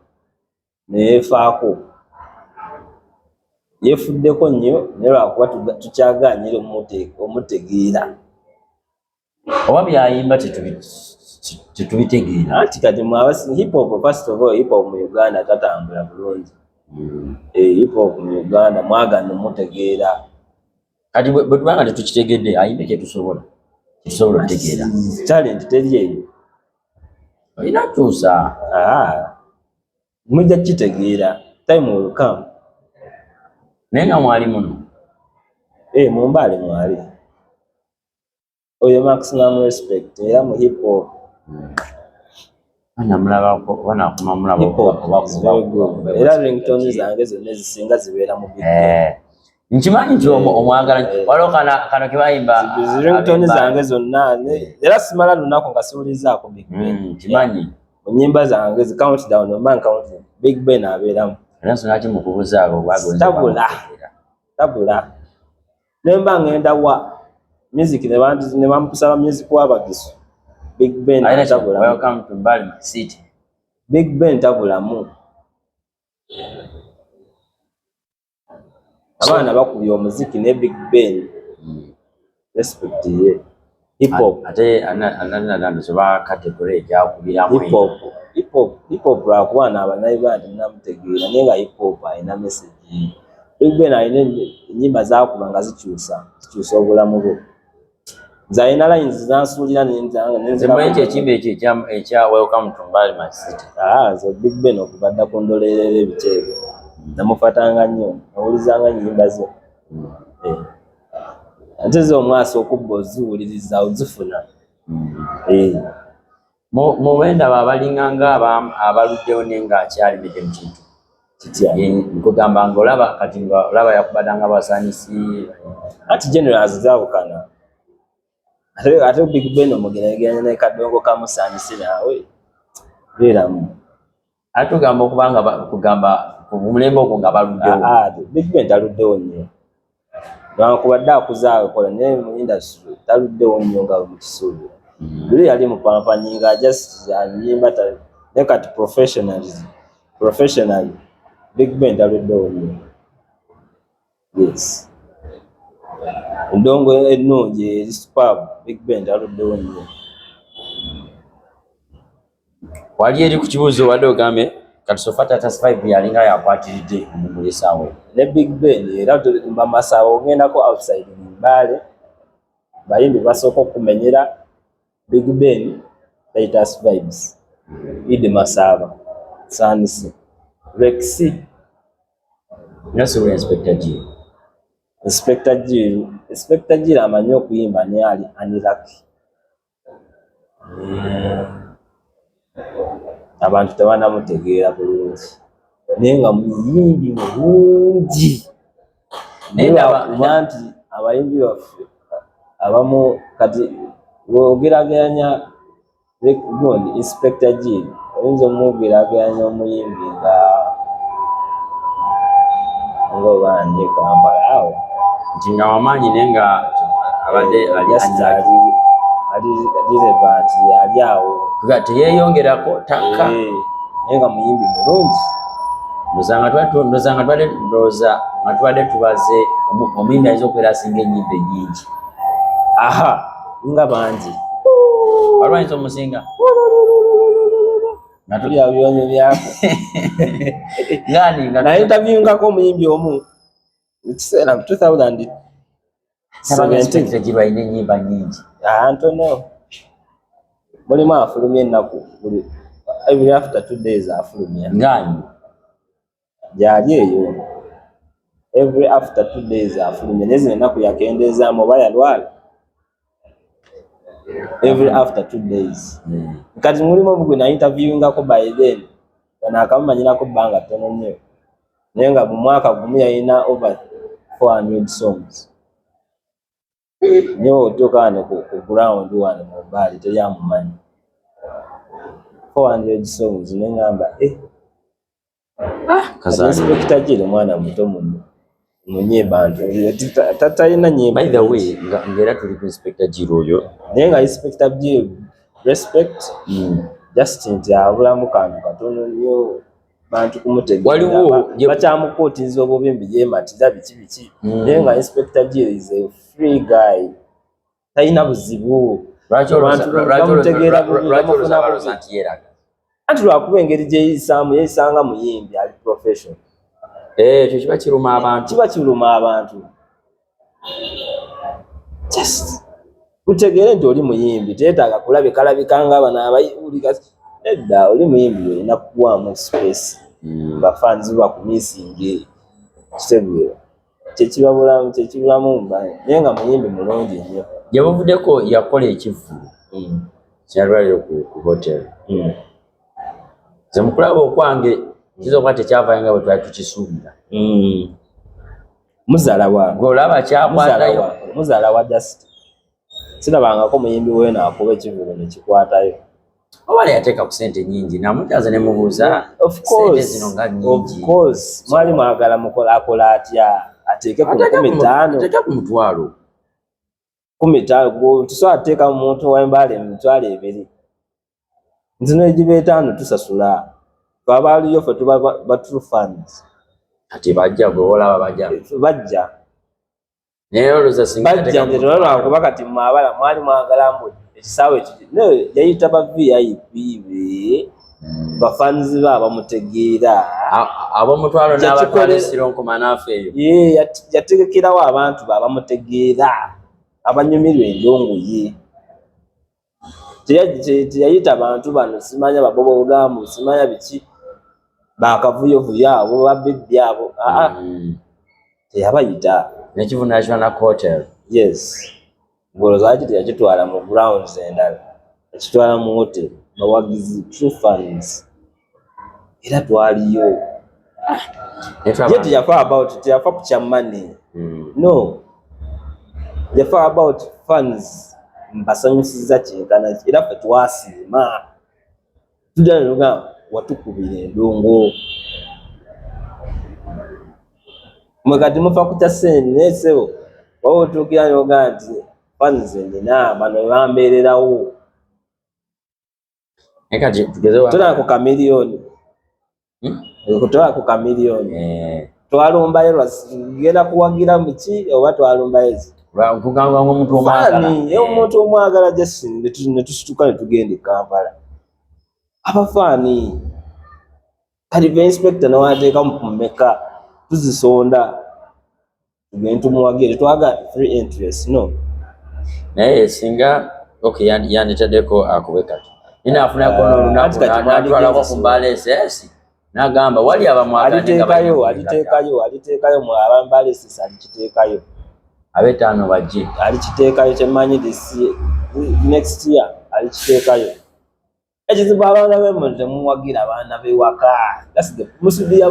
neyefaako yeefuddeko nnyo naye lwakuba tukyaganyira omutegeera oba byayimba tetubitegeera. Anti kati hip hop, first of all, hip hop mu Uganda tatambula bulungi. Hip hop mu Uganda mwagana mutegeera. Kati bwe tubanga tetukitegedde ayimbe kyetusobola otegeera. Challenge teri eyo. Olina kyusa. Mujja kitegeera. Time will come. Naye nga mwali muno. Mu Mbale mwali. Oyo maximum respect era mu hip hop. Era ringtone zange zonna zisinga zibeera mu Big Ben. Nkimanyi nti omwagala waliwo kano kebayimba ringtone zange zonna era simala lunaku nga siwulizaako Big Ben. Nkimanyi mu nnyimba zange zi countdown oba countdown Big Ben abeeramu. Era nsonga ki mukubuzaako tabula nemba ngenda wa music ne bamusaba music w'Abagisu Big Ben tabula. Welcome to Mbale City. Big Ben tabulamu. Abaana bakubye omuziki ne Big Ben. Respect ye. Hip hop. Ate ananadanda soba kategori ejakubiramu. Hip hop lwakuba Abannayuganda namutegeera naye nga hip hop ayina message. Big Ben ayina ennyimba zakuba nga zikyusa obulamu bwo. Nze ayina lines zansuulira nenziramu ekimbe ekyo ekya Welcome to Mbale City. So Big Ben okubadda kundolerera ebiteebe namufatanga nnyo nawulizanga nnyimba ze. Ate zo omwasi okubba oziwuliriza ozifuna. Mubenda babalinganga abaluddewo naye ng'akyalimidde mu kintu. Nkugamba ng'olaba kati ng'olaba yakubadanga basanyisi. Ati generals zaawukana. Ate Big Ben omugeraageranya ne kadongo kamusanyisi naawe beeramu. Ate ogamba okubanga kugamba omulembe ogwo nga baluddewo. Big Ben taluddewo nnyo. Lwankubadde akuzaakola naye mu industry taluddewo nnyo nga mu kisuubi. Luli yali mupampanyi nga just anyimba naye kati professionally Big Ben taluddewo nnyo. Yes. Ndongo ennungi eri superb Big Ben taluddewo nnyo. Wali eri ku kibuuzo wadde ogambe kati Sofata Task5 yalinga yakwatiridde omumulesaawe ne Big Ben era Bamasaawo ogendako outside mu Mbale bayimbi basooka okumenyera Big Ben Latest Vibes Idi Masaba Sansi Rexy nasubira Inspector G amanyi okuyimba ne ali Anilaki. Abantu tebanamutegeera bulungi naye nga muyimbi mulungi. Naye lwakuba nti abayimbi baffe abamu kati bw'ogerageranya Inspector G oyinza omwogeraganya omuyimbi nga obaani Kampala awo nti nga wamaanyi naye nga abadde ali relevant yali awo teyeeyongerako taka naye nga muyimbi mulungi. ndowooza atubadde tubaze omuyimbi ayinza okubeera asinga ennyimba ennyingi. Aha, nga bangi. Waliwo ayinza omusinga? Natulya byonyo byako. Ngani na interview ngako omuyimbi omu mu kiseera 2017 giba ine ennyimba nnyingi. Ntono. Mulimu afulumya ennaku every after 2 days afulumya. Ngani? Gyali eyo. Every after 2 days afulumya. Nezino ennaku yakendeezaamu oba yalwala. Every after 2 days. Kati mulimu obugwe na interview ngako by then. Na akamumanyirako bbanga ttono nnyo. Naye nga mu mwaka gumu yalina over 400 songs. Nyo otuuka wano ku ground wano mu Mbale teri amumanyi. 400 songs nengamba Inspector Jiro mwana muto muno munyimba nto tatalina nyimba. By the way ngera tuli ku Inspector Jiro oyo naye nga Inspector Jiro respect Justin abulamu kantu katono nnyo bantu kumutegeka waliwo bakyamukotinza obubimbi gyematiza biki naye nga Inspector Jiro is a free guy talina buzibu. Lwaki lwakuba engeri gyeyisaamu yeyisanga muyimbi ali profession. Ekyo kiba kiruma abantu. Just utegeere nti oli muyimbi teetaaga kulabika ng'abano abayiwulira edda oli muyimbi olina kukuwaamu space bafanzi bakumisinge kitegeera kyekibulamu naye nga muyimbi mulungi nnyo. Gyebuvuddeko yakola ekivvulu kyalwaliro ku hotel. Nze mukulaba okwange kiza okuba tekyavayo nga bwe twali tukisuubira. Muzaala wa olaba kyakwatayo muzaala wa Justin sirabangako muyimbi we naakuba ekivulu nekikwatayo. Obale yateeka ku ssente nnyingi namukyaza ne mubuuza ssente zino nga nnyingi. Of course mwali mwagala akola atya ateeke ku 15 ateeke ku mutwalo 15 tusobola ateeka mu muntu w'Embale emitwalo 2 nzino egiba 5 tusasula twabaliyo ffe tuba ba true fans. Kati bajja gwe olaba bajja naye olowooza singa bajja nze lwakuba kati mwabala mwali mwagala mbu ekisaawe ekyo yayita ba VIP be bafanzi ba bamutegeera ab'omutwalo n'abatwalesironkoma n'afe eyo yategekerawo abantu bamutegeera abanyumirwa endongo ye. Teyayita abantu bano simanya baboba obugambo simanya biki bakavuyovuyo abo babebbi abo teyabayita. Nekivuna na hotel. Yes. Ngoloza kiti yakitwala mu grounds endala yakitwala mu hotel bawagizi true fans era twaliyo. Teyafa ku kya money. No. Yafa about fans mbasanyusiza kyenkana era ffe twasiima tujja nga watukubira endongo mwe kati mufa kutya ssente nesebo waba otuukira nyoga nti fans nina bano bambeererawo tolaba ku kamiliyoni twalumbayo genda kuwagira muki oba twalumbayo omuntu omwagala Justin netusituka netugenda e Kampala abafaani kati be inspector nawateeka mumeka tuzisonda tugende tumuwagire twagala free interest no naye singa yandeetaddeko akube kati nina afunako n'olunaku natwalako ku Mbale SS n'agamba wali abamwagaliteekayo aliteekayo mu abambale SS alikiteekayo ab'ettaano bajje alikiteekayo kyemmanyi next year alikiteekayo. Ekizibu abaana b'emmwe temuwagira abaana b'ewaka musubiya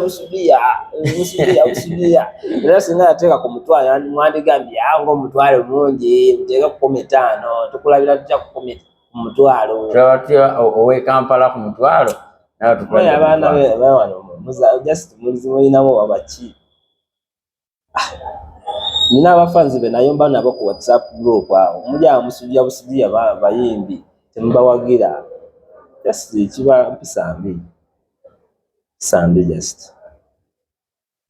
era singa yateeka ku mutwalo mwandigambye nga omutwalo mungi muteeke ku 15 tukulabira tutya ku mutwalo ow'e Kampala ku mutwalo abaana bewano just mulinamu abaki nina abafanzi be nayomba nabo ku WhatsApp group awo mujja musubiya bayimbi temubawagira just kiba mpisambi just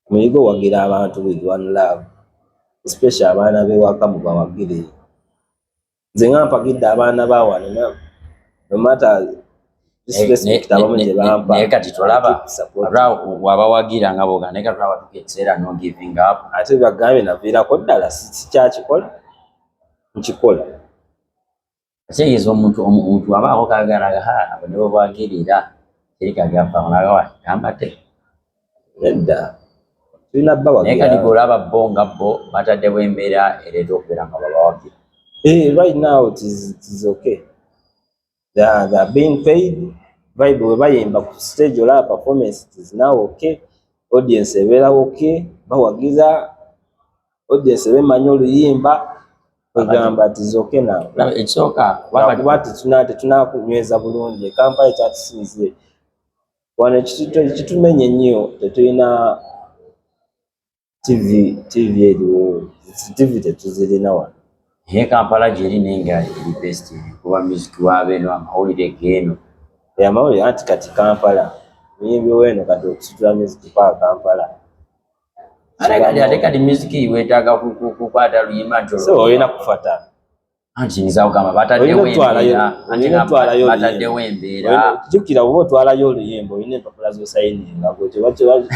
muyigo wagira abantu with one love, especially abaana b'ewaka mubawagire. Nze nga mpagidde abaana bawano no matter disrespect abamu gye bampa naye kati tolaba wabawagira nga boga naye kati tulaba tuka ekiseera no giving up ate bagambye naviirako ddala sikyakikola nkikola. kitegeeza omuntu abaako kagalaga abo ne bwebagirira erikagafanaga kambate nedda tulina bawagira. naye kati golaba bo nga bo bataddewo embeera ereeta okubeera nga babawagira. Right now it is okay. They are being paid. Vibe we bayimba ku stage ola performance it is now okay. Audience ebeera okay. Bawagiza audience bemanyi oluyimba kugamba it is okay now. Ekisooka wakati tunakunyweza bulungi Kampala ekyatusinze wano kitumenye nnyo tetulina TV eriwo TV tetuzirina wano. naye Kampala gyeri nenga eri best kuba music wabeeno amawulire geeno amawulire anti kati Kampala muyimbi weeno kati okusitula music pa Kampala ate kati music weetaaga kukwata luyimba nti so olina kufata anti nza kugamba bataddewo embeera jjukira oba otwalayo oluyimba olina empapula z'osayininga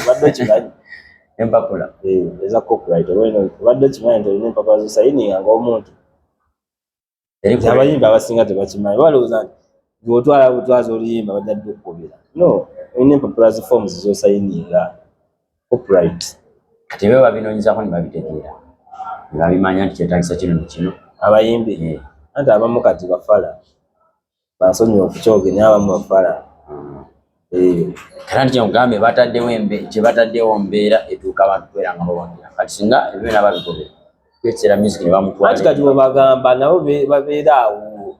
badde kimanyi empapula eza copyright badde kimanyi nti olina empapula z'osayininga ng'omuntu. Abayimbi abasinga tebakimanyi balowooza nti ng'otwala butwaza oluyimba bajja dde okukubira. No, olina empapula zi forms z'osayininga copyright. kati be babinoonyezako ne babitegeera ne babimanya nti kyetagisa kino nekino abayimbi anti abamu kati bafala bansonyiwa okukyoge naye abamu bafala. kati kyemugambe bataddewo mbeera etuuka abantu kubeera nga bawagira kati singa ebibeera babigobera kwekiseera music ne bamutwala anti kati bwebagamba nabo babeera awo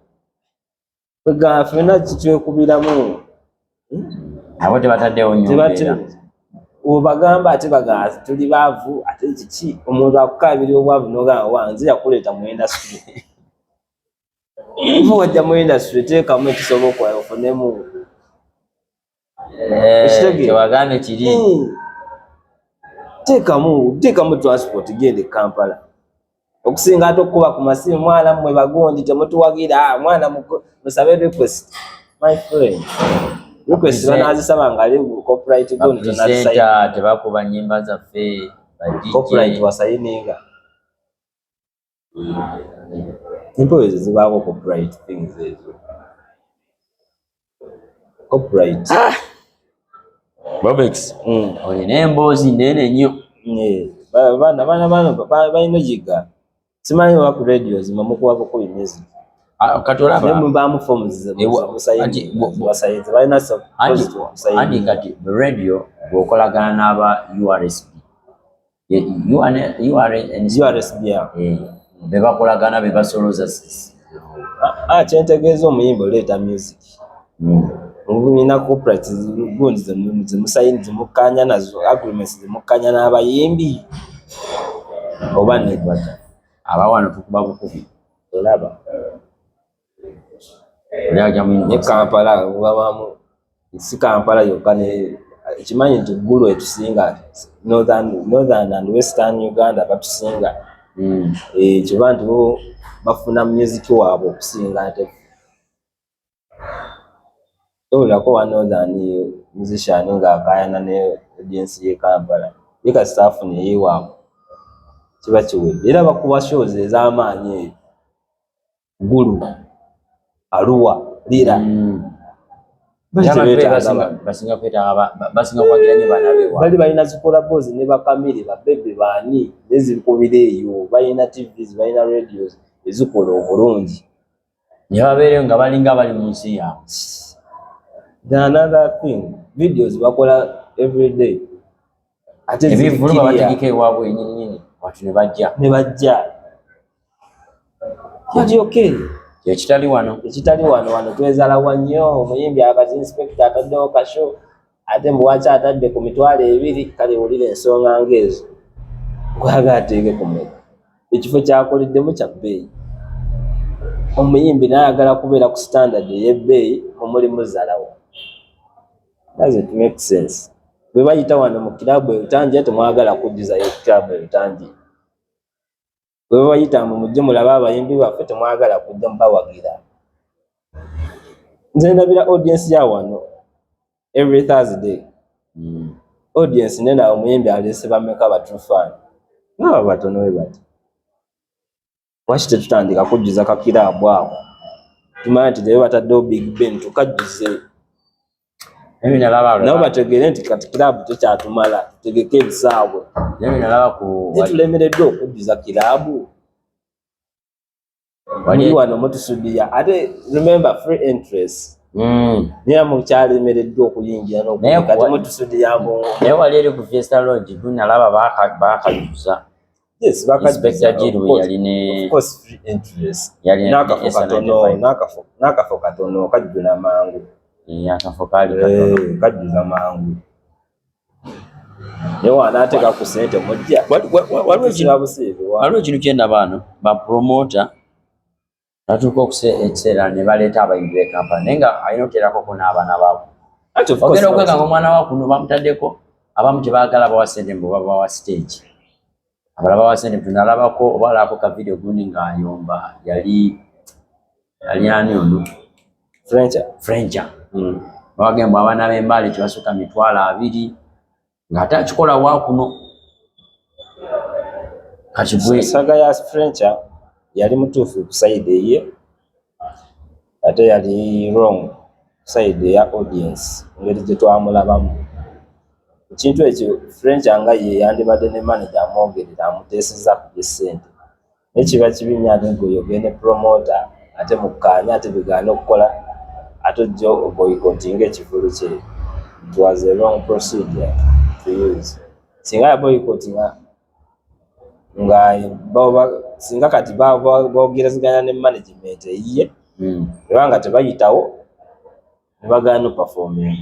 kwegamba ffenna kitwekubiramu abo tebataddewo nnyo mbeera obagamba ate bagamba tuli baavu ate kiki omuntu akukaabira obwavu n'ogamba wanze yakuleeta mu industry oba wajja mu industry teekamu ekisoboka ofunemu tewagambe kiri teekamu transport genda e Kampala okusinga ate okukuba ku masimu mwana mmwe bagondi temutuwagira mwana musabe request my friend request banazisaba nga ali copyright gondi tonazisayina tebakuba nnyimba zaffe copyright wasayininga employees zibaako copyright things ezo copyright Bobex olina emboozi nene nnyo baana balina ogiga simanyi oba ku radio zima mukuwako ku music kati olaba bamu forms balina andi kati radio bw'okolagana n'aba URSB be bakolagana be basoloza kyentegeeza omuyimba oleeta music nina copyright gundi zemusayini zimukkanya nazo agreements zimukkanya n'abayimbi oba nebata abawano tukuba bukubi olaba ne Kampala babamu si Kampala yokka ekimanyi nti ggulu etusinga northern and western Uganda batusinga kiba nti bo bafuna music waabwe okusinga ate olako wa northern musician ng'akaayana ne audience y'e Kampala ye kasitaafuna eyiwaabwe kiba kiwedde era bakuba shows ez'amaanyi eyo ggulu Arua lira basinga kwagira nyo baana beewa bali balina zikolabozi ne bakamiri babebe baani nezikubira eyo balina TVs balina radios ezikola obulungi ne babeereyo nga balinga bali mu nsi yaabwe. Another thing videos bakola every day ate ebivulu babategeka ewaabwe ennyinnyini watu ne bajja kati okay ekitali wano twezalawa nnyo omuyimbi akati inspector ataddewo kasho ate mbuwaki atadde ku mitwalo 2 kale wulira ensonga ng'ezo kwaga ateeke ku mega ekifo kyakoleddemu kya bbeeyi omuyimbi n'ayagala kubeera ku standard ey'ebbeeyi omulimu zalawo. Does it make sense? bwe bayita wano mu kilabu ebitanji temwagala kujjuzayo kilabu ebitanji. Bwe bayita mu mujje mulaba abayimbi baffe temwagala kujja mubawagira. Nze ndabira audience ya wano every Thursday. Audience nena omuyimbi alese bameka ba true fan. Naba batono we bati. Lwaki tetutandika kujjuza ka kilabu awo? Tumanya nti lero bataddewo Big Ben tukajjuze. Nabo bategeere nti kati kilabu tekyatumala, tutegeke ebisaawe. Tulemereddwa okujjuza kilabu. Wali wano mutusubiya. Ate remember free interest. Niya mukyalemereddwa okuyingira n'okuyingira kati mutusubiya mbongo. Naye wali eri ku Fiesta Lodge tunalaba bakajjuza. Yes, Inspector Jiru yali ne of course free interest. Yali nakafo katono kajjula mangu. Akafo kali katono kajjuza mangu. Yewa anateka ku ssente mujja. Waliwo ekintu kyenda baano ba promoter natuuka ekiseera ne baleeta abayimbi b'ekampani naye nga alina okuteerako ko n'abaana baabo. Ogenda okwega ng'omwana wa kuno bamutaddeko abamu tebaagala bawa ssente mbu babawa stage. Abalala bawa ssente tunalabako oba alabako ka video gundi ng'ayomba yali ani ono Frencha. Bagamba abaana b'embaale tebasukka 200 ng'ate akikola wa kuno. Kati bwe saga ya Frencha yali mutuufu ku side ye ate yali wrong side ya audience ngeri gye twamulabamu. Ekintu ekyo Frencha nga ye yandibadde ne manager amwogerera amuteeseza ku ssente. Nekiba kibinya ate ng'oyogene promoter ate mukkaanya ate bigaana okukola ate ojja boycotting ekivulu kye. It was a wrong procedure to use. Singa ya boycotting nga singa kati bogereziganya ne management eyiye kubanga tebayitawo ne bagaana performing.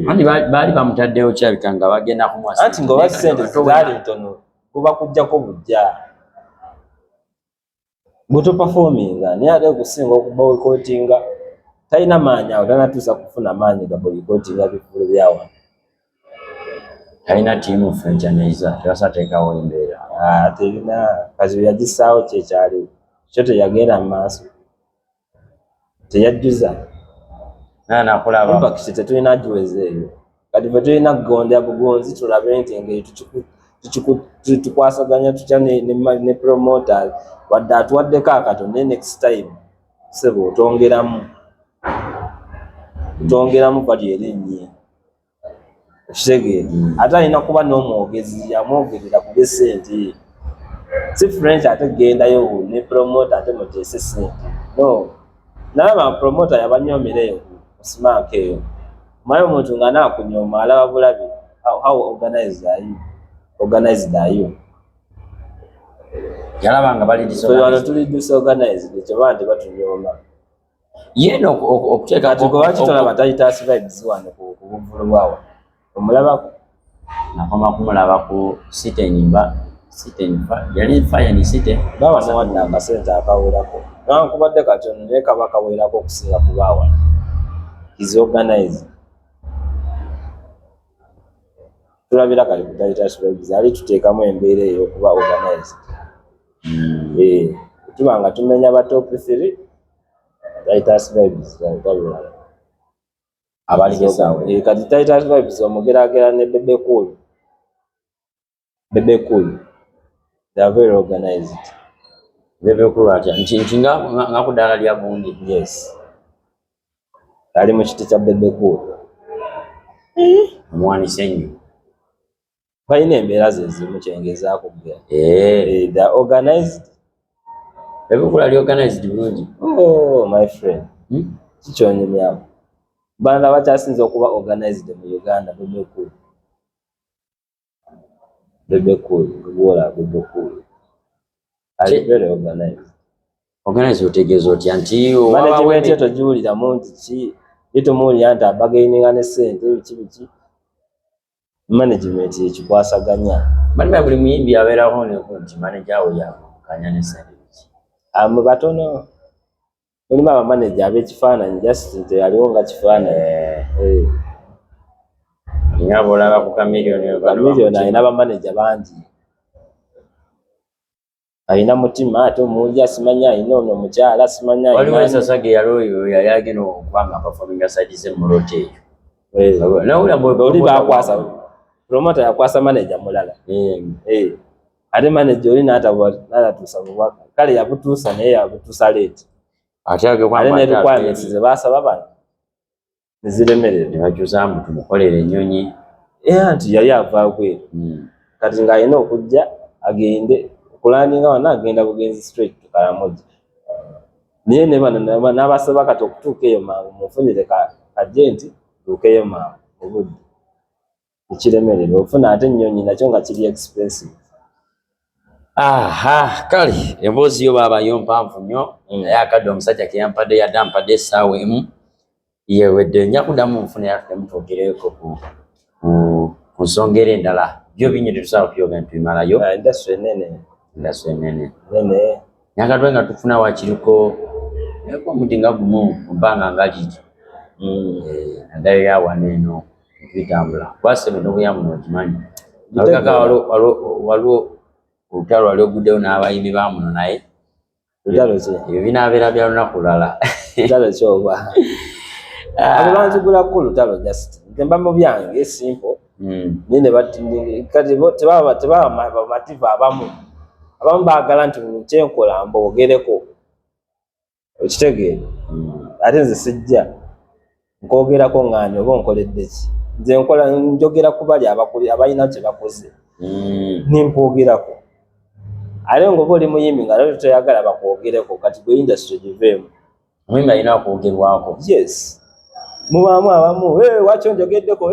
Ani baali bamutaddewo kyabika nga bagenda kumwasa. Anti ng'oba ssente zaali ntono kuba kujjako bujja. Buto performinga naye ate okusinga okuboycottinga talina maanyi awo tanatuusa kufuna maanyi ga boycottinga bifulu byawa. Talina tiimu Frencha neiza tebasateekawo embeera. Terina kazi yagisaawo kyekyaliwo kyo teyagenda mu maaso teyajjuza. Nakulaba impact tetulina giweze eyo. Kati fe tulina kugonda bugonzi tulabe nti engeri tukwasaganya tutya ne promoter wadde atuwaddeko akatonde next time sebo otongeramu kali erinnya ekitegeere. Ate alina kuba n'omwogezi yamwogerera ku ssente. Si French ate gendayo ne promoter ate muteese ssente. No, n'aba promoter yabanyoomera eyo smack eyo. Mayo omuntu nga naakunyooma alaba bulabi. How organized are you? Yalabanga bali disorganized. Tuli disorganized kyeba nti batunyooma. Yeno okuteeka lwaki tolaba Titus vibes wano ku buvulu bwawo omulabako nakoma kumulabako sitenimba yali fire ni site baba nawadde akasente akawerako nankubadde katono naye kaba kawerako okusinga kubaawa. Is organized. Tulabira kali ku Titus vibes ali tuteekamu embeera eyo okuba organized. Tuba nga tumenya ba top 3 Titus vibes abaligesawo. Kati Titus vibes omugeragera ne Bebe Cool. They are very organized. Bebe Cool atya nti nga ku ddala lya gundi. Yes. Ali mu kiti kya Bebe Cool. Omwanise nnyo. Balina embeera ze zimu kyengezaako kugera. They are organized. Bebe Cool ali organized bulungi. Oh my friend. Kikyonyumyamu. Banda bakyasinze okuba organized mu Uganda. Bebe Cool. Ali very organized. Organized otegeeza otya nti management yetu giwulira muntu ki litumuwulira nti abagaininga ne ssente biki management yekikwasaganya. Bali buli muyimbi abeeraho nti manager we yakanya ne ssente biki. Batono mulimu abamanager ab'ekifaananyi just nti aliwo nga kifaananyi. Ngabo laba ku kamiliyoni alina ba manager bangi. Alina mutima ate omuwulira simanya alina ono mukyala simanya. Waliwo ensasage yali agenda okubanga performing side ze mu rote eyo. Oli bakwasa promoter yakwasa manager mulala. Ate manager oli n'atatuusa bubaka. Kale yabutuusa naye yabutuusa late. Ate ne requirements ze baasaba bano neziremerera. Ne bakyusamu tumukolere ennyonyi. Nti yali avaayo kweru. Kati ng'alina okujja agende okulaninga wano agenda bugenzi straight to Karamoja. Naye ne bano n'abasaba kati okutuuka eyo mangu mufunire ka agenti tuukeyo mangu obudde. Ekiremerera ofuna ate ennyonyi nakyo nga kiri expensive. Kale emboozi yo baabayo mpanvu nnyo naye akadde omusajja ke yampadde yadde ampadde essaawa emu yeewedde nja kuddamu nfuna yatudemu twogereko ku nsonga era endala byo binyo tetusobola kubyogera ntubimalayo. Industry ennene nyakatwe nga tufuna wakiriko omuti nga gumu mu bbanga nga gigi naddala ya wano eno bitambula kwasebe n'obuyambu n'okimanyi waliwo olutalo wali oguddewo n'abayimbi ba muno naye ebyo binaabeera bya lunaku lulala. Lutalo kyoba abo banzigulako olutalo just ntemba mu byange simple nene kati tebaba bamativu abamu baagala nti kyenkola mboogereko okitegeera ate nze sijja nkoogerako ŋŋaani oba onkoledde ki nze njogera ku bali abalina kye bakoze nimpoogerako ate ng'oba oli muyimbi nga lero toyagala bakwogereko kati gwe industry giveemu. Omuyimbi alina okwogerwako. Yes mubaamu abamu waki onjogeddeko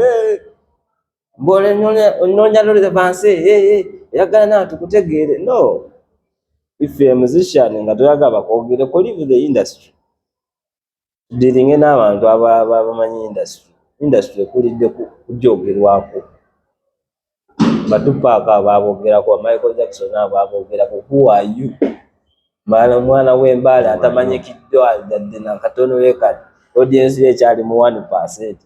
mboononya relevance oyagala nawe tukutegeere. No, if you're a musician nga toyagala bakwogereko leave the industry. Dealing n'abantu abamanyi industry ekulidde kujoogerwako. Batupaaka abaabogerako, Michael Jackson abaabogerako. Who are you? Mwana w'embaala atamanyikiddwa adde nakatono rekadi audience ye ekyali mu 1%.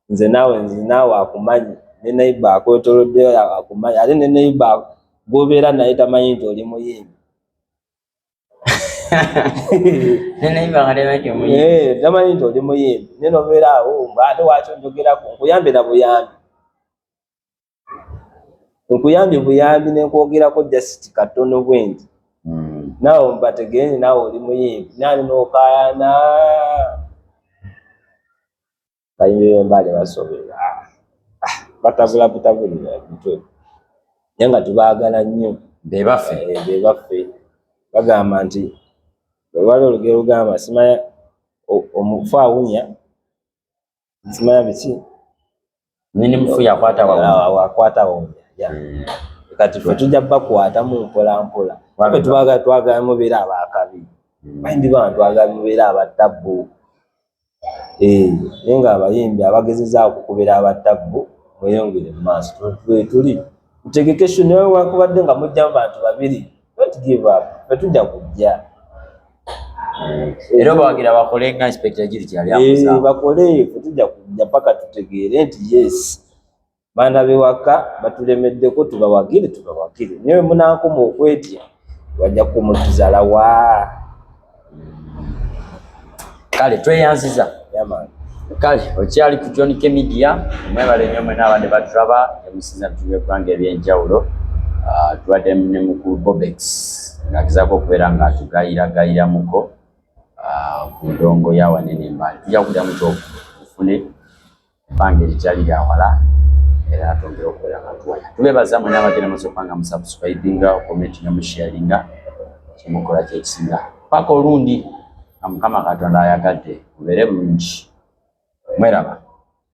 Nze naawe akumanyi ne neighbor akwetoloddeyo akumanyi ate ne neighbor gw'obeera naye tamanyi nti oli muyimbi. Tamanyi nti oli muyimbi naye n'obeera awo ate waki onjogerako nkuyambe na buyambi. Nkuyambi buyambi nenkwogerako just katono bwendi. Naawe mbategeeni naawe oli muyimbi naani n'okaayana bayimbi b'embaale basobera batabula butabulira mutwe naye nga tubaagala nnyo bebaffe bagamba nti wali olugero lugamba simanya omufu awunya simanya biki nini mufu yakwata wunya kati ffe tujja bakwatamu mpola mpola ffe twagala mubeera abakabi bayimbi bano twagala mubeera abatabbu. Naye nga abayimbi abagezezaako kubeera abatabbu mweyongere mu maaso tuli mutegekesho naye wakubadde nga mujjamu bantu babiri don't give up ffe tujja kujja. Era bawagira bakole nga inspector giri kyali amusa bakole ffe tujja kujja paka tutegeere nti yes baana bewaka batulemeddeko tubawagire naye munankoma okwetya bajja kumutuzala wa. Kale tweyanziza kale okyali ku John K Media mwebale nnyo mwe n'abadde batulaba emusinza tubeekwanga ebyenjawulo tubadde ne mu ku Bobex ng'agezaako okubeera nga atugayiragayiramuko ku ndongo ya wanene embali tujja kuddamu tufune ebbanga eritali lya wala era twongere okubeera nga tuwaya tubeebaza mwe n'abadde namusokanga musubscribinga okomentinga musharinga kyemukola kyekisinga paka olundi Mukama Katonda ayagadde mubeere bulungi mweraba.